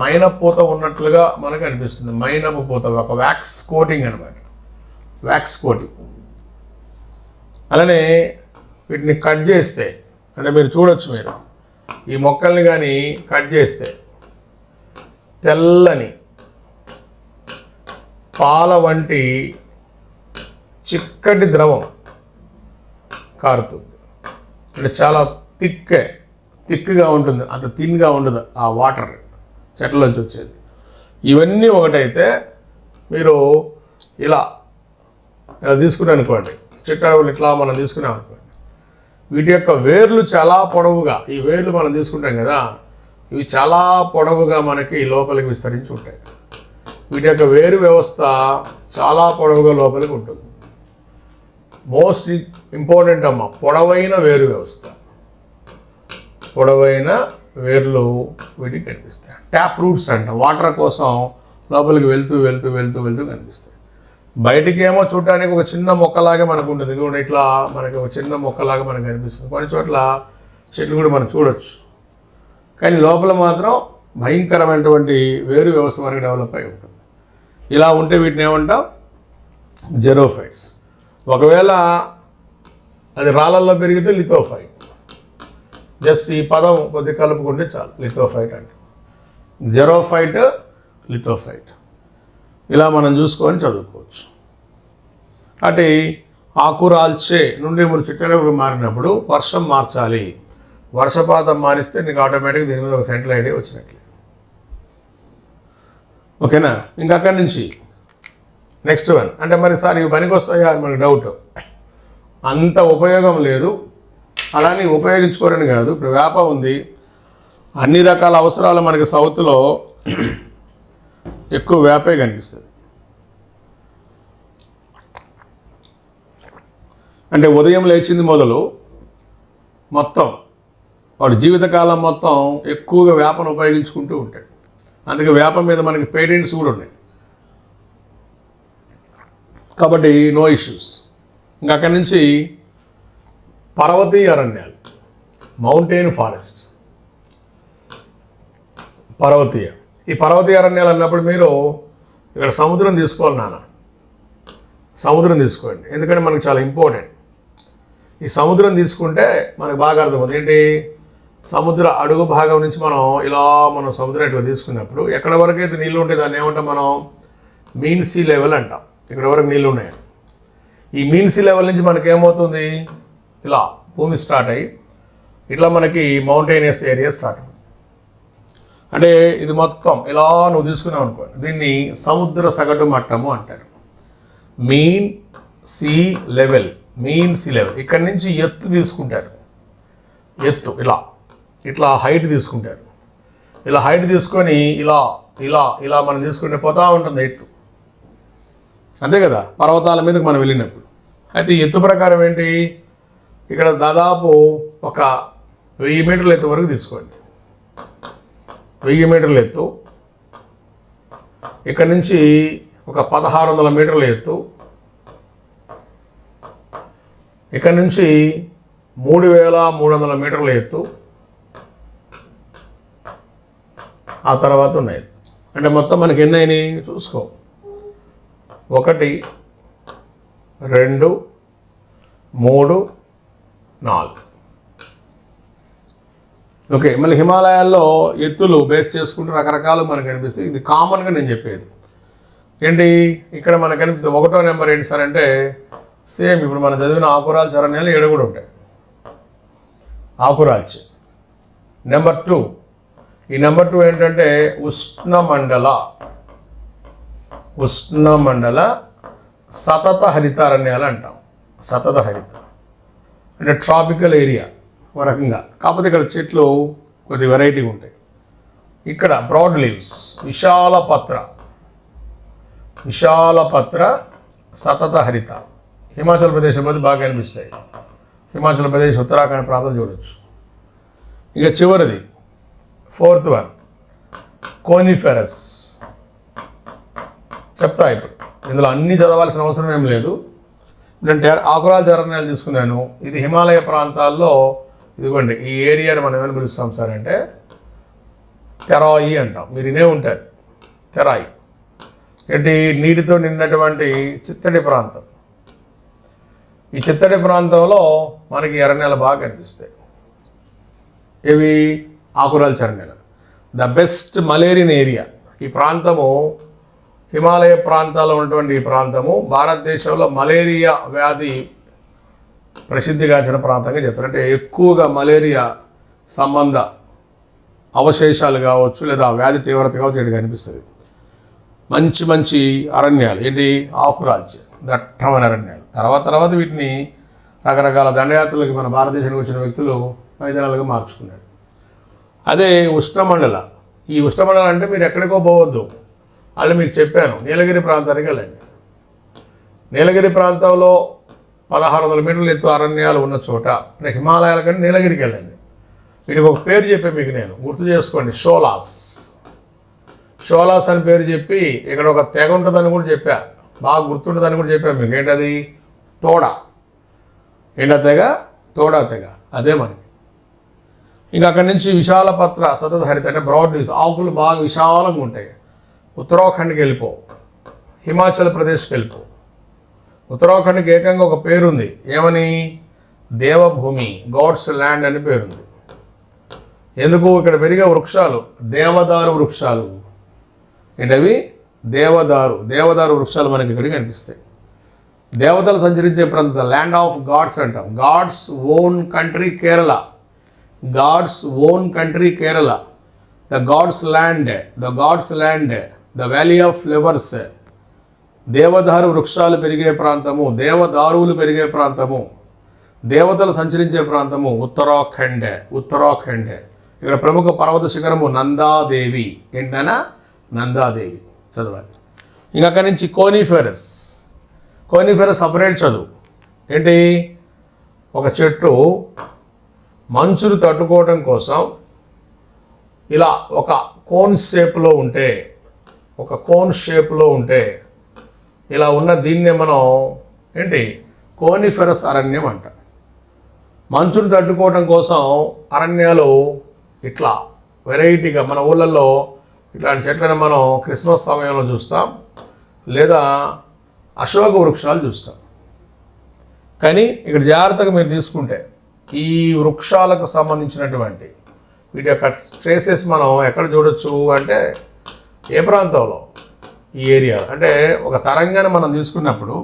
మైనపూత ఉన్నట్లుగా మనకు అనిపిస్తుంది. మైనపు పూత, ఒక వ్యాక్స్ కోటింగ్ అనమాట. Wax coating. అలానే వీటిని కట్ చేస్తే, అంటే మీరు చూడొచ్చు, మీరు ఈ మొక్కల్ని కానీ కట్ చేస్తే తెల్లని పాల వంటి చిక్కటి ద్రవం కారుతుంది. అంటే చాలా థిక్గా ఉంటుంది, అంత థిన్గా ఉండదు ఆ వాటర్ చెట్లలోంచి వచ్చేది. ఇవన్నీ ఒకటైతే మీరు ఇలా తీసుకున్నాం అనుకోండి, చిట్టడవులు ఇట్లా మనం తీసుకున్నాం అనుకోండి, వీటి యొక్క వేర్లు చాలా పొడవుగా, ఈ వేర్లు మనం తీసుకుంటాం కదా, ఇవి చాలా పొడవుగా మనకి లోపలికి విస్తరించి ఉంటాయి. వీటి యొక్క వేరు వ్యవస్థ చాలా పొడవుగా లోపలికి ఉంటుంది. మోస్ట్ ఇంపార్టెంట్ అమ్మ, పొడవైన వేరు వ్యవస్థ, పొడవైన వేర్లు వీటికి కనిపిస్తాయి. ట్యాప్ రూట్స్ అంట, వాటర్ కోసం లోపలికి వెళ్తూ వెళ్తూ వెళ్తూ వెళ్తూ కనిపిస్తాయి. బయటికేమో చూడడానికి ఒక చిన్న మొక్కలాగే మనకు ఉంటుంది, ఇదిగోండి ఇట్లా మనకి ఒక చిన్న మొక్కలాగా మనకు కనిపిస్తుంది. కొన్ని చోట్ల చెట్లు కూడా మనం చూడొచ్చు, కానీ లోపల మాత్రం భయంకరమైనటువంటి వేరు వ్యవస్థ మనకి డెవలప్ అయి ఉంటుంది. ఇలా ఉంటే వీటిని ఏమంటాం? జెరోఫైట్స్. ఒకవేళ అది రాళ్ళల్లో పెరిగితే లిథోఫైట్. జస్ట్ ఈ పదం కొద్దిగా కలుపుకుంటే చాలు, లిథోఫైట్ అంటే. జెరోఫైట్, లిథోఫైట్, ఇలా మనం చూసుకొని చదువుకోవచ్చు. అంటే ఆకురాల్చే నుండి మీరు చిట్టడవులు మారినప్పుడు వర్షం మార్చాలి, వర్షపాతం మారిస్తే నీకు ఆటోమేటిక్గా దీని మీద ఒక సెంట్రల్ ఐడియా వచ్చినట్లే. ఓకేనా? ఇంకా అక్కడి నుంచి నెక్స్ట్ వన్ అంటే మరి సార్ ఇవి పనికి వస్తాయా అని మనకు డౌట్. అంత ఉపయోగం లేదు, అలానే ఉపయోగించుకోరని కాదు. ఇప్పుడు వేప ఉంది, అన్ని రకాల అవసరాలు మనకి సౌత్లో ఎక్కువ వేపే కనిపిస్తుంది. అంటే ఉదయం లేచింది మొదలు మొత్తం వాడు జీవితకాలం మొత్తం ఎక్కువగా వేపను ఉపయోగించుకుంటూ ఉంటాడు. అందుకే వేప మీద మనకి పేటెంట్స్ కూడా ఉన్నాయి, కాబట్టి నో ఇష్యూస్. ఇంకా అక్కడి నుంచి పర్వతీయ అరణ్యాలు, మౌంటైన్ ఫారెస్ట్, పర్వతీయ. ఈ పర్వతీయ అరణ్యాలు అన్నప్పుడు మీరు ఇక్కడ సముద్రం తీసుకోవాలి నాన్న, సముద్రం తీసుకోండి, ఎందుకంటే మనకు చాలా ఇంపార్టెంట్. ఈ సముద్రం తీసుకుంటే మనకు బాగా అర్థమవుతుంది. ఏంటి? సముద్ర అడుగు భాగం నుంచి మనం సముద్రం ఇట్లా తీసుకున్నప్పుడు ఎక్కడ వరకు అయితే నీళ్ళు ఉంటే దాన్ని ఏమంటాం మనం? మీన్ సీ లెవెల్ అంటాం. ఇక్కడ వరకు నీళ్ళు ఉన్నాయి. ఈ మీన్ సీ లెవెల్ నుంచి మనకి ఏమవుతుంది? ఇలా భూమి స్టార్ట్ అయ్యి ఇట్లా మనకి మౌంటైనియస్ ఏరియా స్టార్ట్ అవుతుంది. అంటే ఇది మొత్తం ఇలా నువ్వు తీసుకున్నావు అనుకోండి, దీన్ని సముద్ర సగటు మట్టము అంటారు. Mean sea level, mean sea level. ఇక్కడ నుంచి ఎత్తు తీసుకుంటారు, ఎత్తు ఇట్లా హైట్ తీసుకుంటారు. ఇలా హైట్ తీసుకొని ఇలా ఇలా ఇలా మనం తీసుకుంటే పోతా ఉంటుంది ఎత్తు, అంతే కదా పర్వతాల మీదకి మనం వెళ్ళినప్పుడు. అయితే ఎత్తు ప్రకారం ఏంటి? ఇక్కడ దాదాపు ఒక 1000 మీటర్ల ఎత్తు వరకు తీసుకోండి. 1000 మీటర్ల ఎత్తు, ఇక్కడ నుంచి ఒక 1600 మీటర్ల ఎత్తు, ఇక్కడ నుంచి 3300 మీటర్ల ఎత్తు, ఆ తర్వాత ఉన్నాయి. అంటే మొత్తం మనకి ఎన్ని అయినాయి చూసుకో. 1 2 3 4. ఓకే, మళ్ళీ హిమాలయాల్లో ఎత్తులు బేస్ చేసుకుంటూ రకరకాలు మనకు కనిపిస్తాయి. ఇది కామన్గా నేను చెప్పేది ఏంటి, ఇక్కడ మనకు కనిపిస్తుంది 1వ నెంబర్ ఏంటి సార్ అంటే, సేమ్ ఇప్పుడు మనం చదివిన ఆకురాల్చే అరణ్యాలు 7 కూడా ఉంటాయి. ఆకురాల్చే. నెంబర్ 2, ఈ నెంబర్ 2 ఏంటంటే ఉష్ణమండల సతత హరిత అరణ్యాలు అంటాం. సతత హరిత అంటే ట్రాపికల్ ఏరియా ఒక రకంగా. కాకపోతే ఇక్కడ చెట్లు కొద్ది వెరైటీగా ఉంటాయి. ఇక్కడ బ్రాడ్ లీవ్స్, విశాల పత్ర సతత హరిత. హిమాచల్ ప్రదేశ్ మధ్య బాగా కనిపిస్తాయి. హిమాచల్ ప్రదేశ్, ఉత్తరాఖండ్ ప్రాంతం చూడవచ్చు. ఇక చివరిది 4th వన్ కోనిఫెరస్. చెప్తా ఇప్పుడు, ఇందులో అన్నీ చదవాల్సిన అవసరం ఏం లేదు. అంటే ఆకురాల్చే అరణ్యాలు తీసుకున్నాను. ఇది హిమాలయ ప్రాంతాల్లో ఇదిగోండి ఈ ఏరియాని మనం ఏమైనా పిలుస్తాం సార్ అంటే తెరాయి అంటాం. మీరు ఇనే ఉంటారు తెరాయి. ఏంటి? నీటితో నిండినటువంటి చిత్తడి ప్రాంతం. ఈ చిత్తడి ప్రాంతంలో మనకి అరణ్యాలు బాగా కనిపిస్తాయి. ఇవి ఆకురాల్చే అరణ్యాలు. The best malarian area. ఈ ప్రాంతము హిమాలయ ప్రాంతాల్లో ఉన్నటువంటి ఈ ప్రాంతము భారతదేశంలో మలేరియా వ్యాధి ప్రసిద్ధిగాంచిన ప్రాంతంగా చెప్తారు. అంటే ఎక్కువగా మలేరియా సంబంధ అవశేషాలు కావచ్చు, లేదా వ్యాధి తీవ్రత కావచ్చు, ఇక్కడ కనిపిస్తుంది. మంచి మంచి అరణ్యాలు, ఏంటి ఆకురాల్చి దట్టమైన అరణ్యాలు. తర్వాత వీటిని రకరకాల దండయాత్రలకి మన భారతదేశానికి వచ్చిన వ్యక్తులు మైదానాలుగా మార్చుకున్నారు. అదే ఉష్ణమండల, ఈ ఉష్ణమండలం అంటే మీరు ఎక్కడికో పోవద్దు, వాళ్ళు మీకు చెప్పాను, నీలగిరి ప్రాంతానికి వెళ్ళండి. నీలగిరి ప్రాంతంలో 1600 మీటర్ల ఎత్తు అరణ్యాలు ఉన్న చోట, హిమాలయాల కంటే నీలగిరికి వెళ్ళండి. వీటికి ఒక పేరు చెప్పే మీకు నేను గుర్తు చేసుకోండి, షోలాస్ అని పేరు చెప్పి, ఇక్కడ ఒక తెగ ఉంటుందని కూడా చెప్పా, బాగా గుర్తుంటుందని కూడా చెప్పా మీకు. ఏంటది? తోడ. ఏంటా తెగ? తోడా తెగ. అదే మనకి. ఇంకా అక్కడి నుంచి విశాలపత్ర సతత హరిత అంటే బ్రాడ్ లీవ్స్, ఆకులు బాగా విశాలంగా ఉంటాయి. ఉత్తరాఖండ్కి వెళ్ళిపో, హిమాచల్ ప్రదేశ్కి వెళ్ళిపో. ఉత్తరాఖండ్కి ఏకంగా ఒక పేరుంది, ఏమని? దేవభూమి, గాడ్స్ ల్యాండ్ అని పేరుంది. ఎందుకు? ఇక్కడ పెరిగే వృక్షాలు దేవదారు వృక్షాలు. ఏంటవి? దేవదారు వృక్షాలు మనకి ఇక్కడ కనిపిస్తాయి. దేవతలు సంచరించే ప్రాంతం, ల్యాండ్ ఆఫ్ గాడ్స్ అంటాం. God's own country Kerala, God's own country Kerala. The gods land, the valley of flowers. దేవదారు వృక్షాలు పెరిగే ప్రాంతము, దేవదారువులు పెరిగే ప్రాంతము, దేవతలు సంచరించే ప్రాంతము ఉత్తరాఖండ్. ఇక్కడ ప్రముఖ పర్వత శిఖరము నందాదేవి. ఏంటన్నా? నందాదేవి చదవాలి. ఇంకా అక్కడి నుంచి కోనిఫెరస్ సపరేట్ చదువు. ఏంటి? ఒక చెట్టు మంచును తట్టుకోవడం కోసం ఇలా ఒక కోన్ షేప్లో ఉంటే ఇలా ఉన్న దీన్నే మనం ఏంటి? కోనిఫెరస్ అరణ్యం అంట. మంచును తట్టుకోవడం కోసం అరణ్యాలు ఇట్లా వెరైటీగా మన ఊళ్ళల్లో ఇట్లాంటి చెట్లను మనం క్రిస్మస్ సమయంలో చూస్తాం, లేదా అశోక వృక్షాలు చూస్తాం. కానీ ఇక్కడ జాగ్రత్తగా మీరు తీసుకుంటే ఈ వృక్షాలకు సంబంధించినటువంటి వీటి యొక్క ట్రేసెస్ మనం ఎక్కడ చూడొచ్చు అంటే, ఏ ప్రాంతంలో? ఈ ఏరియా. అంటే ఒక తరంగాన్ని మనం తీసుకున్నప్పుడు,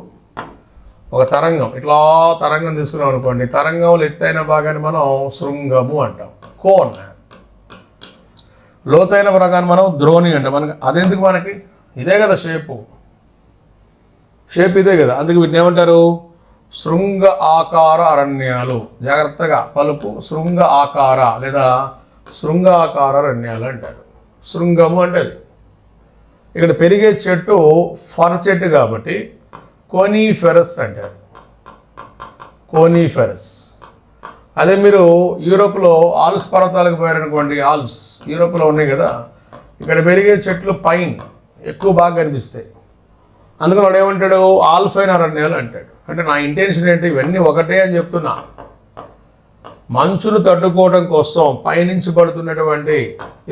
ఒక తరంగం తీసుకున్నాం అనుకోండి, తరంగంలో ఎత్తైన భాగాన్ని మనం శృంగము అంటాం, కోన్. లోతైన భాగాన్ని మనం ద్రోణి అంటాం. మనకి అదెందుకు? మనకి ఇదే కదా షేప్ ఇదే కదా. అందుకే వీటిని ఏమంటారు? శృంగ ఆకార అరణ్యాలు. జాగ్రత్తగా పలుపు, శృంగ ఆకార లేదా శృంగ ఆకార అరణ్యాలు అంటారు. శృంగము అంటే అది. ఇక్కడ పెరిగే చెట్టు ఫర్ చెట్టు కాబట్టి కోనిఫెరస్ అంటారు. అదే మీరు యూరోప్లో ఆల్ప్స్ పర్వతాలకు పోయారనుకోండి, ఆల్ప్స్ యూరోప్లో ఉన్నాయి కదా, ఇక్కడ పెరిగే చెట్లు పైన్ ఎక్కువ బాగా కనిపిస్తాయి. అందుకని వాడు ఏమంటాడు? ఆల్పైన్ అరణ్యాలు అంటాడు. అంటే నా ఇంటెన్షన్ ఏంటి? ఇవన్నీ ఒకటే అని చెప్తున్నా. మంచును తట్టుకోవడం కోసం పైనుంచి పడుతున్నటువంటి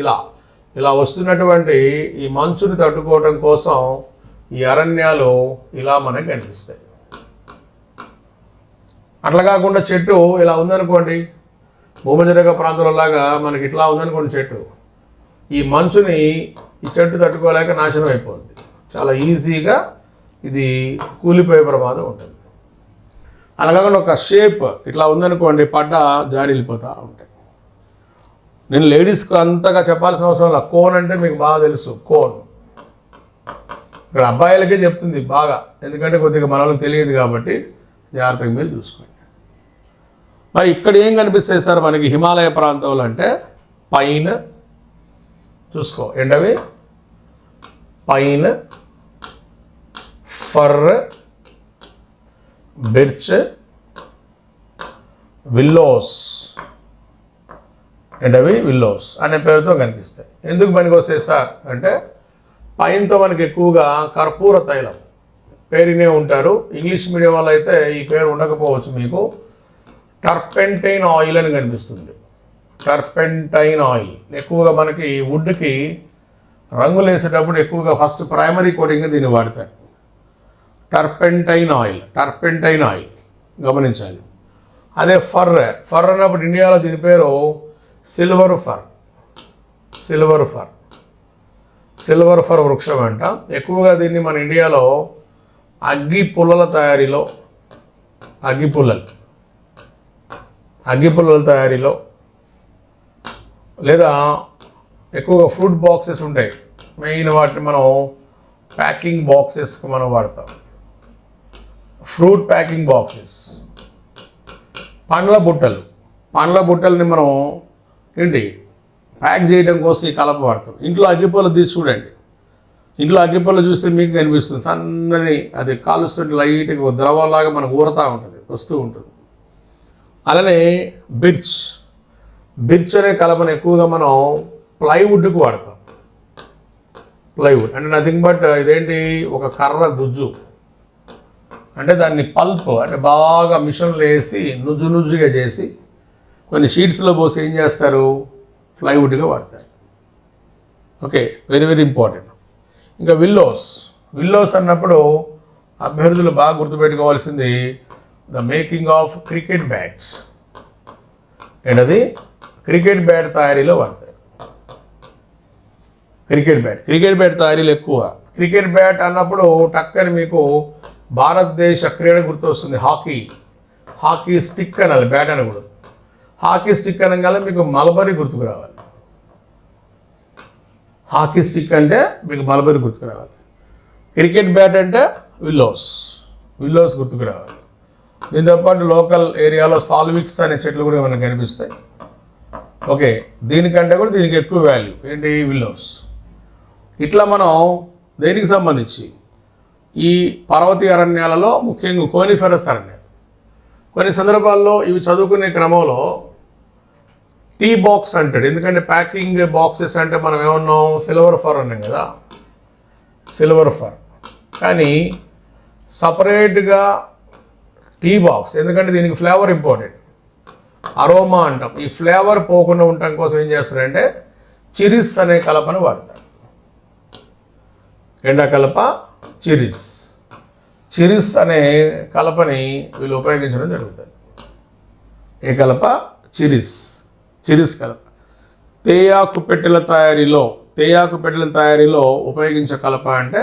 ఇలా వస్తున్నటువంటి ఈ మంచుని తట్టుకోవడం కోసం ఈ అరణ్యాలు ఇలా మనకు కనిపిస్తాయి. అట్లా కాకుండా చెట్టు ఇలా ఉందనుకోండి, భూమధ్యరేఖ ప్రాంతంలో లాగా మనకి ఇట్లా ఉందనుకోండి చెట్టు, ఈ మంచుని ఈ చెట్టు తట్టుకోలేక నాశనం అయిపోద్ది. చాలా ఈజీగా ఇది కూలిపోయే ప్రమాదం ఉంటుంది. అలా కాకుండా ఒక షేప్ ఇట్లా ఉందనుకోండి, జారి వెళ్ళిపోతూ ఉంటాయి. నేను లేడీస్కి అంతగా చెప్పాల్సిన అవసరం లేదు. కోన్ అంటే మీకు బాగా తెలుసు, కోన్. ఇక్కడ అబ్బాయిలకే చెప్తుంది బాగా, ఎందుకంటే కొద్దిగా మనకు తెలియదు కాబట్టి జాగ్రత్తగా మీరు చూసుకోండి. మరి ఇక్కడ ఏం కనిపిస్తాయి సార్ మనకి హిమాలయ ప్రాంతంలో అంటే? పైన్ చూసుకో, ఏంటవి? Pine, for, birch, willows. ఏంటవి? విల్లోస్ అనే పేరుతో కనిపిస్తాయి. ఎందుకు పనికి వస్తాయి సార్ అంటే, పైన్తో మనకి ఎక్కువగా కర్పూర తైలం పేరునే ఉంటారు. ఇంగ్లీష్ మీడియం వల్ల అయితే ఈ పేరు ఉండకపోవచ్చు మీకు. టర్పెంటైన్ ఆయిల్ అని కనిపిస్తుంది. టర్పెంటైన్ ఆయిల్ ఎక్కువగా మనకి వుడ్కి రంగులు వేసేటప్పుడు ఎక్కువగా ఫస్ట్ ప్రైమరీ కోటింగ్ దీన్ని వాడతారు. టర్పెంటైన్ ఆయిల్ గమనించాలి. అదే ఫర్ అన్నప్పుడు ఇండియాలో దీని పేరు సిల్వర్ ఫర్ వృక్షం అంట. ఎక్కువగా దీన్ని మన ఇండియాలో అగ్గి పుల్లల తయారీలో లేదా ఎక్కువగా ఫ్రూట్ బాక్సెస్ ఉంటాయి, మెయిన్ వాటిని మనం ప్యాకింగ్ బాక్సెస్కి మనం వాడతాం. Fruit packing boxes. పండ్ల బుట్టల్ని మనం ఏంటి ప్యాక్ చేయడం కోసం ఈ కలప వాడతాం. ఇంట్లో అగ్గిపుల్ల తీసి చూడండి, ఇంట్లో అగ్గిపుల్ల చూస్తే మీకు కనిపిస్తుంది సన్నని, అది కాలుస్తుంటే లైట్గా ద్రవంలాగా మనకు ఊరుతూ ఉంటుంది, వస్తూ ఉంటుంది. అలానే బిర్చ్ అనే కలపను ఎక్కువగా మనం ప్లైవుడ్కి వాడతాం. ప్లైవుడ్ అంటే నథింగ్ బట్ ఇదేంటి, ఒక కర్ర గుజ్జు. అంటే దాన్ని పల్ప్ అంటే బాగా మిషన్లో వేసి నుజ్జుగా చేసి కొన్ని షీట్స్లో పోసి ఏం చేస్తారు, ప్లైవుడ్గా వాడతారు. Okay, very very important. ఇంకా విల్లోస్ అన్నప్పుడు అభ్యర్థులు బాగా గుర్తుపెట్టుకోవాల్సింది the making of cricket bats. ఏంటది, క్రికెట్ బ్యాట్ తయారీలో వాడతారు. క్రికెట్ బ్యాట్ తయారీలు ఎక్కువ. క్రికెట్ బ్యాట్ అన్నప్పుడు టక్కని మీకు భారతదేశ క్రీడ గుర్తొస్తుంది, హాకీ స్టిక్ అనాలి, బ్యాట్ అనకూడదు. హాకీ స్టిక్ అనగానే మీకు మల్బరీ గుర్తుకు రావాలి. హాకీ స్టిక్ అంటే మీకు మల్బరీ గుర్తుకు రావాలి. క్రికెట్ బ్యాట్ అంటే విల్లోస్ గుర్తుకు రావాలి. దీంతోపాటు లోకల్ ఏరియాలో సాల్విక్స్ అనే చెట్లు కూడా మనకు కనిపిస్తాయి. ఓకే, దీనికంటే కూడా దీనికి ఎక్కువ వాల్యూ ఏంటి, విల్లోస్. ఇట్లా మనం దేనికి సంబంధించి ఈ పర్వతీయ అరణ్యాలలో ముఖ్యంగా కోనిఫెరస్ అరణ్యాలు. కొన్ని సందర్భాల్లో ఇవి చదువుకునే క్రమంలో టీ బాక్స్ అంటాడు, ఎందుకంటే ప్యాకింగ్ బాక్సెస్ అంటే మనం ఏమన్నాం, సిల్వర్ ఫర్ అన్నాం కదా, సిల్వర్ ఫర్. కానీ సపరేట్గా టీ బాక్స్, ఎందుకంటే దీనికి ఫ్లేవర్ ఇంపార్టెంట్, అరోమా అంటాం. ఈ ఫ్లేవర్ పోకుండా ఉండటం కోసం ఏం చేస్తారంటే చిరిస్ అనే కలపను వాడతారు. ఎండా కలప చిరిస్ అనే కలపని వీళ్ళు ఉపయోగించడం జరుగుతుంది. ఏ కలప, చిరిస్ కలప. తేయాకు పెట్టెల తయారీలో ఉపయోగించే కలప అంటే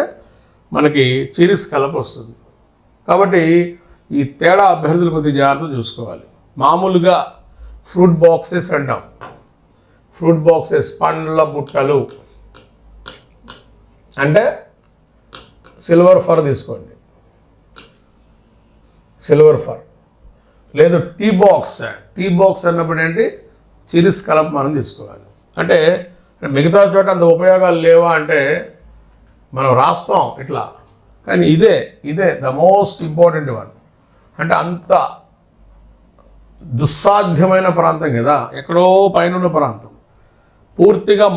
మనకి చిరిస్ కలప వస్తుంది. కాబట్టి ఈ తేడా అభ్యర్థులు కొద్దిగా జాగ్రత్త చూసుకోవాలి. మామూలుగా ఫ్రూట్ బాక్సెస్ అంటాం, ఫ్రూట్ బాక్సెస్ పండ్ల బుట్టలు అంటే సిల్వర్ ఫర్ తీసుకోండి, సిల్వర్ ఫర్. లేదు టీ బాక్స్ అన్నప్పుడు ఏంటి, చిరిస్ కలప మనం తీసుకోవాలి. అంటే మిగతా చోట అంత ఉపయోగాలు లేవా అంటే మనం రాస్తాం ఇట్లా, కానీ ఇదే ద మోస్ట్ ఇంపార్టెంట్ వన్. అంటే అంత దుస్సాధ్యమైన ప్రాంతం కదా, ఎక్కడో పైన ప్రాంతం, పూర్తిగా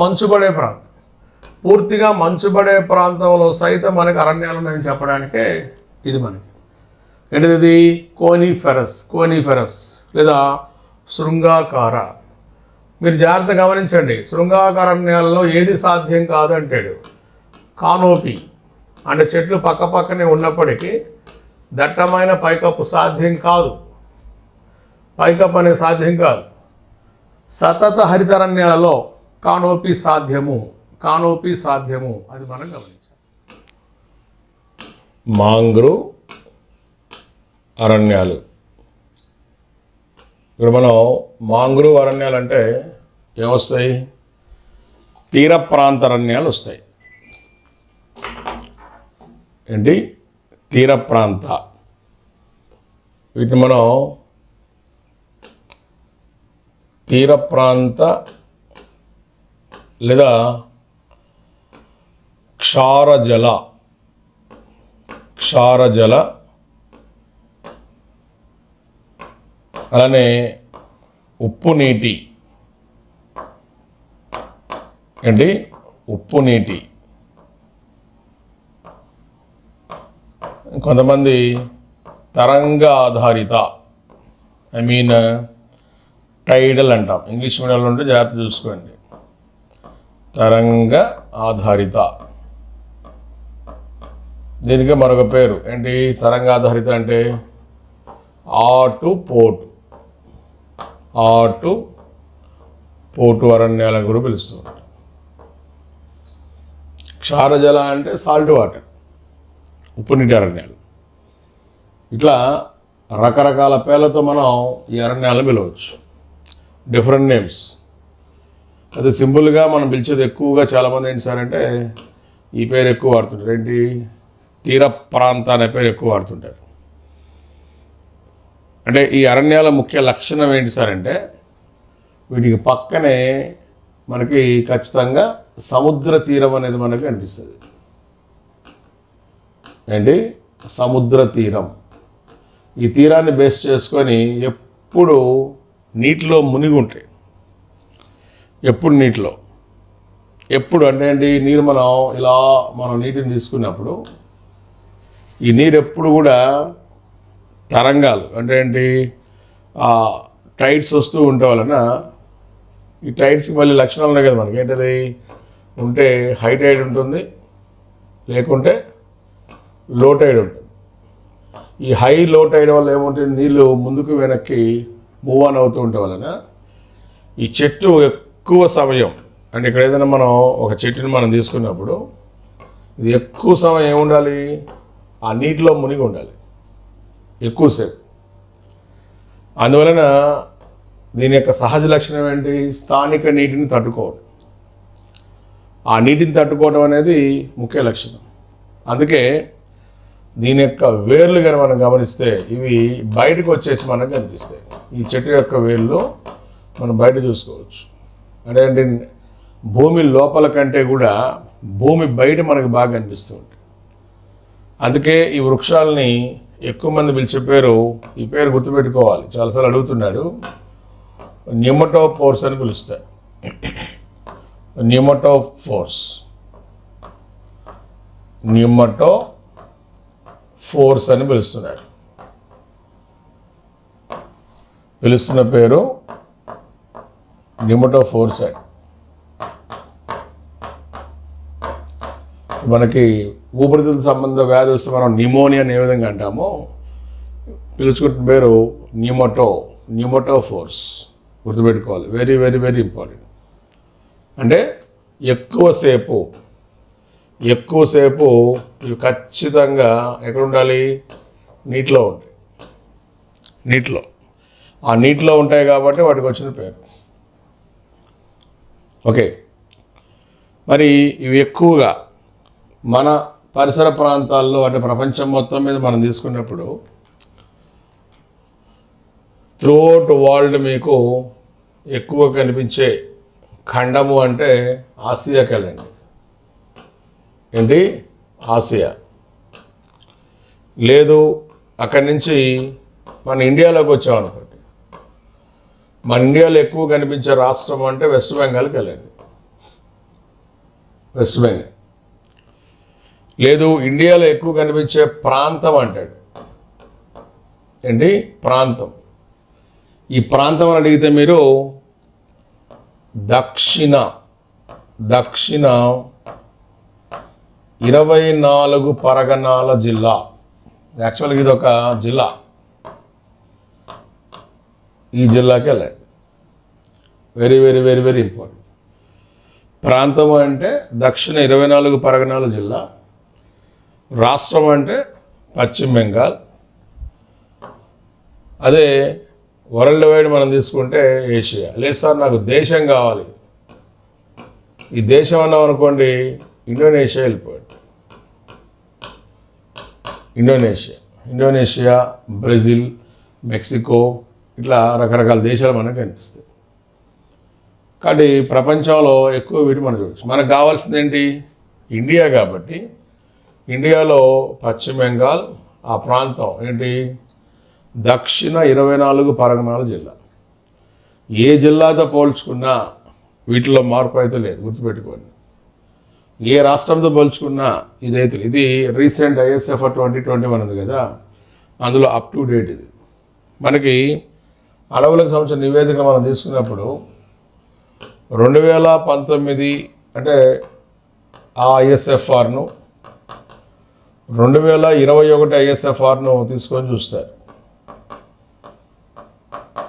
మంచుబడే ప్రాంతంలో సైతం మనకి అరణ్యాలు నేను చెప్పడానికే ఇది మనకి ఏంటిది, కోనిఫెరస్ లేదా శృంగాకార. మీరు జాగ్రత్త గమనించండి, శృంగాకార అరణ్యాలలో ఏది సాధ్యం కాదు అంటాడు, కానోపీ అంటే చెట్లు పక్కనే ఉన్నప్పటికీ దట్టమైన పైకప్పు సాధ్యం కాదు, పైకప్పు అనేది సాధ్యం కాదు. సతత హరితరణ్యాలలో కానోపీ సాధ్యము, అది మనం గమనించాలి. మాంగ్రూవ్ అరణ్యాలు. ఇప్పుడు మనం మాంగ్రూవ్ అరణ్యాలు అంటే ఏమొస్తాయి, తీర ప్రాంత అరణ్యాలు వస్తాయి. ఏంటి, తీర ప్రాంత. వీటిని మనం తీర ప్రాంత లేదా క్షారజల అలానే ఉప్పు నీటి కొంతమంది తరంగ ఆధారిత టైడల్ అంటాం, ఇంగ్లీష్ మీడియంలో ఉంటే జాగ్రత్త చూసుకోండి. తరంగ ఆధారిత, దీనికి మరొక పేరు ఏంటి, తరంగ ఆధారిత అంటే ఆటు పోటు అరణ్యాలను కూడా పిలుస్తుంది. క్షారజల అంటే సాల్ట్ వాటర్, ఉప్పు నీటి అరణ్యాలు. ఇట్లా రకరకాల పేర్లతో మనం ఈ అరణ్యాలను పిలవచ్చు, డిఫరెంట్ నేమ్స్. అది సింపుల్గా మనం పిలిచేది ఎక్కువగా చాలామంది ఏంటి సార్ అంటే ఈ పేరు ఎక్కువ వాడుతుంటారు, ఏంటి తీర ప్రాంత అనే పేరు ఎక్కువ వాడుతుంటారు. అంటే ఈ అరణ్యాల ముఖ్య లక్షణం ఏంటి సార్ అంటే వీటికి పక్కనే మనకి ఖచ్చితంగా సముద్ర తీరం అనేది మనకు కనిపిస్తుంది. ఏంటి సముద్ర తీరం. ఈ తీరాన్ని బేస్ చేసుకొని ఎప్పుడు నీటిలో మునిగి ఉంటాయి. ఎప్పుడు నీటిలో, ఎప్పుడు అంటే ఏంటి నీరు మనం నీటిని తీసుకున్నప్పుడు ఈ నీరు ఎప్పుడు కూడా తరంగాలు అంటే ఏంటి టైడ్స్ వస్తూ ఉంటే వలన ఈ టైడ్స్కి మళ్ళీ లక్షణాలు ఉన్నాయి కదా మనకి. ఏంటది ఉంటే హై టైడ్ ఉంటుంది, లేకుంటే లో టైడ్ ఉంటుంది. ఈ హై లో టైడ్ వల్ల ఏముంటుంది, నీళ్ళు ముందుకు వెనక్కి మూవ్ ఆన్ అవుతూ ఉంటే వలన ఈ చెట్టు ఎక్కువ సమయం అంటే ఇక్కడ ఏదైనా మనం ఒక చెట్టుని మనం తీసుకున్నప్పుడు ఇది ఎక్కువ సమయం ఏముండాలి, ఆ నీటిలో మునిగి ఉండాలి ఎక్కువసేపు. అందువలన దీని యొక్క సహజ లక్షణం ఏంటి, స్థానిక నీటిని తట్టుకోవడం. ఆ నీటిని తట్టుకోవడం అనేది ముఖ్య లక్షణం. అందుకే దీని యొక్క వేర్లు కనుక మనం గమనిస్తే ఇవి బయటకు వచ్చేసి మనకు కనిపిస్తాయి. ఈ చెట్టు యొక్క వేర్లు మనం బయట చూసుకోవచ్చు. అంటే ఏంటి భూమి లోపల కంటే కూడా భూమి బయట మనకు బాగా కనిపిస్తూ ఉంటుంది. అందుకే ఈ వృక్షాలని ఎక్కువ మంది పిలిచే పేరు, ఈ పేరు గుర్తుపెట్టుకోవాలి, చాలాసార్లు అడుగుతున్నాడు, న్యూమటోఫోర్స్ అని పిలుస్తారు. న్యూమటోఫోర్స్ అని పిలుస్తున్నారు. పిలుస్తున్న పేరు న్యూమటోఫోర్స్ అని. మనకి ఊపిరితిత్తుల సంబంధ వ్యాధి వస్తే మనం న్యూమోనియా ఏ విధంగా అంటామో పిలుచుకుంటున్న పేరు న్యూమటోఫోర్స్. గుర్తుపెట్టుకోవాలి, వెరీ వెరీ వెరీ ఇంపార్టెంట్. అంటే ఎక్కువసేపు ఇవి ఖచ్చితంగా ఎక్కడ ఉండాలి, నీటిలో ఉంటాయి. ఆ నీటిలో ఉంటాయి కాబట్టి వాటికి వచ్చిన పేరు. ఓకే, మరి ఇవి ఎక్కువగా మన పరిసర ప్రాంతాల్లో అంటే ప్రపంచం మొత్తం మీద మనం తీసుకున్నప్పుడు త్రూఅవుట్ వరల్డ్ మీకు ఎక్కువ కనిపించే ఖండము అంటే ఆసియాకి వెళ్ళండి. ఏంటి ఆసియా. లేదు అక్కడి నుంచి మన ఇండియాలోకి వచ్చామనుకోండి, మన ఇండియాలో ఎక్కువ కనిపించే రాష్ట్రం అంటే వెస్ట్ బెంగాల్కి వెళ్ళండి. వెస్ట్ బెంగాల్. లేదు ఇండియాలో ఎక్కువ కనిపించే ప్రాంతం అంటాడు. ఏంటి ప్రాంతం. ఈ ప్రాంతం అని అడిగితే మీరు దక్షిణ 24 పరగణాల జిల్లా. యాక్చువల్గా ఇది ఒక జిల్లా. ఈ జిల్లాకి వెళ్ళండి. Very very very very important. ప్రాంతం అంటే దక్షిణ 24 పరగణాల జిల్లా. రాష్ట్రం అంటే పశ్చిమ బెంగాల్. అదే వరల్డ్ వైడ్ మనం తీసుకుంటే ఏషియా. లేదు సార్ నాకు దేశం కావాలి, ఈ దేశం అన్నాం అనుకోండి, ఇండోనేషియా వెళ్ళిపోయాడు. ఇండోనేషియా, బ్రెజిల్, మెక్సికో, ఇట్లా రకరకాల దేశాలు మనకు కనిపిస్తాయి. కాబట్టి ప్రపంచంలో ఎక్కువ వీటి మనం చూడవచ్చు. మనకు కావాల్సింది ఏంటి, ఇండియా. కాబట్టి ఇండియాలో పశ్చిమ బెంగాల్ ఆ ప్రాంతం ఏంటి దక్షిణ 24 పరగణాల జిల్లా. ఏ జిల్లాతో పోల్చుకున్నా వీటిలో మార్పు అయితే లేదు, గుర్తుపెట్టుకోండి. ఏ రాష్ట్రంతో పోల్చుకున్నా ఇదైతే. ఇది రీసెంట్ ISFR 2021 ఉంది కదా, అందులో అప్ టు డేట్ ఇది. మనకి అడవులకు సంబంధించిన నివేదిక మనం తీసుకున్నప్పుడు 2019 అంటే ఆ ISFRను 2021 ISFRను తీసుకొని చూస్తారు.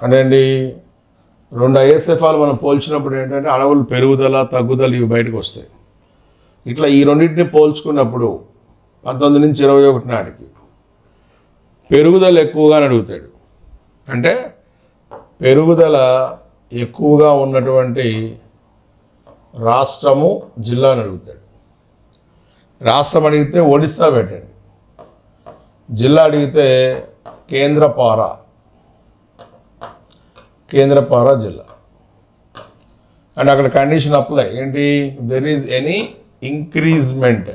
అంటే అండి 2 ISFRలు మనం పోల్చినప్పుడు ఏంటంటే అడవులు పెరుగుదల తగ్గుదల ఇవి బయటకు వస్తాయి. ఇట్లా ఈ రెండింటిని పోల్చుకున్నప్పుడు 19 నుంచి 21 నాటికి పెరుగుదల ఎక్కువగా అడుగుతాడు. అంటే పెరుగుదల ఎక్కువగా ఉన్నటువంటి రాష్ట్రము జిల్లా అని అడుగుతాడు. రాష్ట్రం అడిగితే ఒడిస్సా పెట్టండి, జిల్లా అడిగితే కేంద్రపారా జిల్లా. అండ్ అక్కడ కండిషన్ అప్లై ఏంటి, దెర్ ఈజ్ ఎనీ ఇంక్రీజ్మెంట్,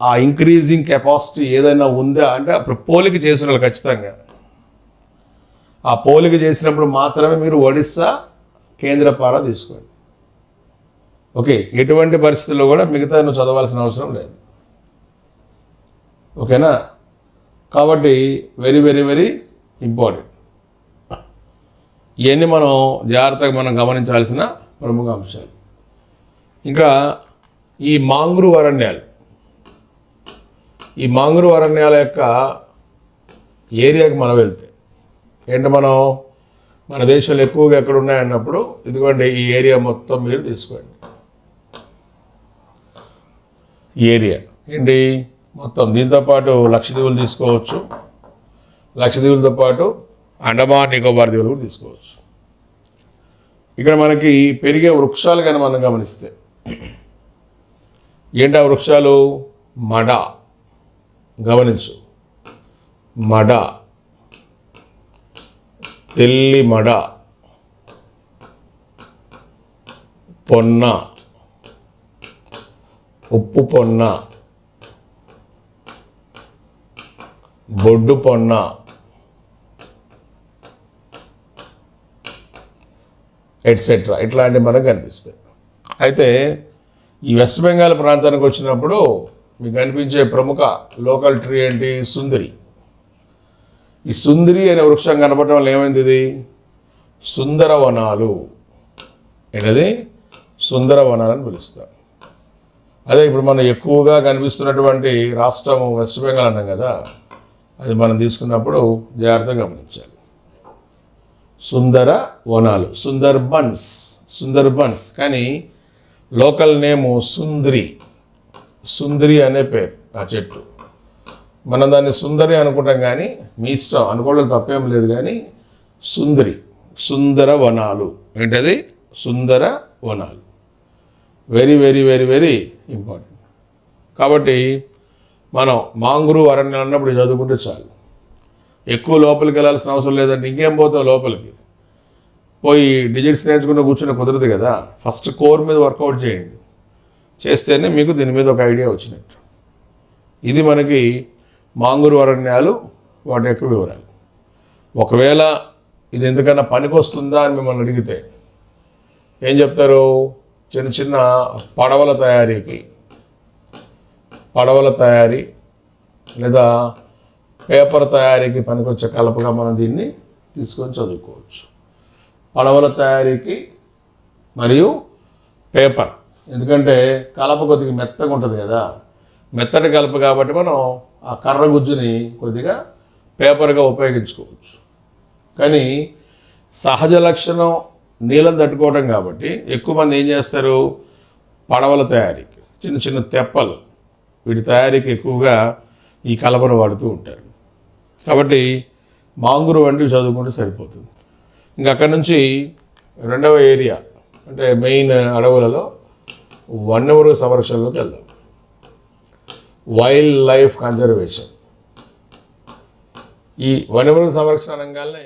ఆ ఇంక్రీజింగ్ కెపాసిటీ ఏదైనా ఉందా అంటే అప్పుడు పోలిక చేసిన వాళ్ళు ఖచ్చితంగా ఆ పోలిక చేసినప్పుడు మాత్రమే మీరు ఒడిస్సా కేంద్రపారా తీసుకోండి. ఓకే, ఎటువంటి పరిస్థితుల్లో కూడా మిగతా నువ్వు చదవాల్సిన అవసరం లేదు. ఓకేనా? కాబట్టి వెరీ వెరీ వెరీ ఇంపార్టెంట్. ఇవన్నీ మనం జాగ్రత్తగా మనం గమనించాల్సిన ప్రముఖ అంశాలు. ఇంకా ఈ మాంగ్రూవ్ అరణ్యాల యొక్క ఏరియాకి మనం వెళ్తే ఏంటి, మన దేశంలో ఎక్కువగా ఎక్కడ ఉన్నాయన్నప్పుడు ఇదిగోండి ఈ ఏరియా మొత్తం మీరు తీసుకోండి. ఈ ఏరియా ఏంటి మొత్తం, దీంతోపాటు లక్షద్వీపులు తీసుకోవచ్చు, లక్షద్వీపులతో పాటు అండమాన్ నికోబార్ దీవులు కూడా తీసుకోవచ్చు. ఇక్కడ మనకి పెరిగే వృక్షాలు కానీ మనం గమనిస్తే ఏంటి ఆ వృక్షాలు, మడ, గమనించు, మడ, తెల్లి మడ, పొన్న, ఉప్పు పొన్న, బొడ్డు పొన్న, ఎట్సెట్రా, ఇట్లాంటివి మనకు కనిపిస్తాయి. అయితే ఈ వెస్ట్ బెంగాల్ ప్రాంతానికి వచ్చినప్పుడు మీకు కనిపించే ప్రముఖ లోకల్ ట్రీ ఏంటి, సుందరి. ఈ సుందరి అనే వృక్షం కనపడటం వల్ల ఏమైంది, ఇది సుందరవనాలు. ఏంటది, సుందరవనాలు అని పిలుస్తారు. అదే ఇప్పుడు మనం ఎక్కువగా కనిపిస్తున్నటువంటి రాష్ట్రం వెస్ట్ బెంగాల్ అన్నాం కదా, అది మనం తీసుకున్నప్పుడు జాగ్రత్తగా గమనించాలి. సుందర వనాలు, సుందర్బన్స్, కానీ లోకల్ నేము సుందరి అనే పేరు ఆ చెట్టు. మనం దాన్ని సుందరి అనుకుంటాం, కానీ మీ ఇష్టం, అనుకోవడం తప్పేం లేదు. కానీ సుందర వనాలు ఏంటది, సుందర వనాలు. Very very very very important. కాబట్టి మనం మాంగ్రూవ్ అరణ్యం అన్నప్పుడు చదువుకుంటే చాలు, ఎక్కువ లోపలికి వెళ్ళాల్సిన అవసరం లేదండి. ఇంకేం పోతావు లోపలికి పోయి డిజిట్స్ నేర్చుకుంటూ కూర్చుని కుదరదు కదా. ఫస్ట్ కోర్ మీద వర్కౌట్ చేయండి, చేస్తేనే మీకు దీని మీద ఒక ఐడియా వచ్చినట్టు. ఇది మనకి మాంగ్రూవ్ అరణ్యాలు, వాటి యొక్క వివరాలు. ఒకవేళ ఇది ఎందుకన్నా పనికి వస్తుందా అని మిమ్మల్ని అడిగితే ఏం చెప్తారు, చిన్న చిన్న పడవల తయారీ లేదా పేపర్ తయారీకి పనికొచ్చే కలపగా మనం దీన్ని తీసుకొని చదువుకోవచ్చు. పడవల తయారీకి మరియు పేపర్, ఎందుకంటే కలప కొద్దిగా మెత్తగా ఉంటుంది కదా, మెత్తటి కలప కాబట్టి మనం ఆ కర్ర గుజ్జుని కొద్దిగా పేపర్గా ఉపయోగించుకోవచ్చు. కానీ సహజ లక్షణం నీళ్ళని తట్టుకోవడం కాబట్టి ఎక్కువ మంది ఏం చేస్తారు, పడవల తయారీకి చిన్న చిన్న తెప్పలు, వీటి తయారీకి ఎక్కువగా ఈ కలపను వాడుతూ ఉంటారు. కాబట్టి మాంగ్రూవ్ వంటివి చదువుకుంటే సరిపోతుంది. ఇంకా అక్కడి నుంచి రెండవ ఏరియా అంటే మెయిన్ అడవులలో వన్యమృగ సంరక్షణలోకి వెళ్దాం. Wild life conservation. ఈ వన్యమృగ సంరక్షణ రంగాలనే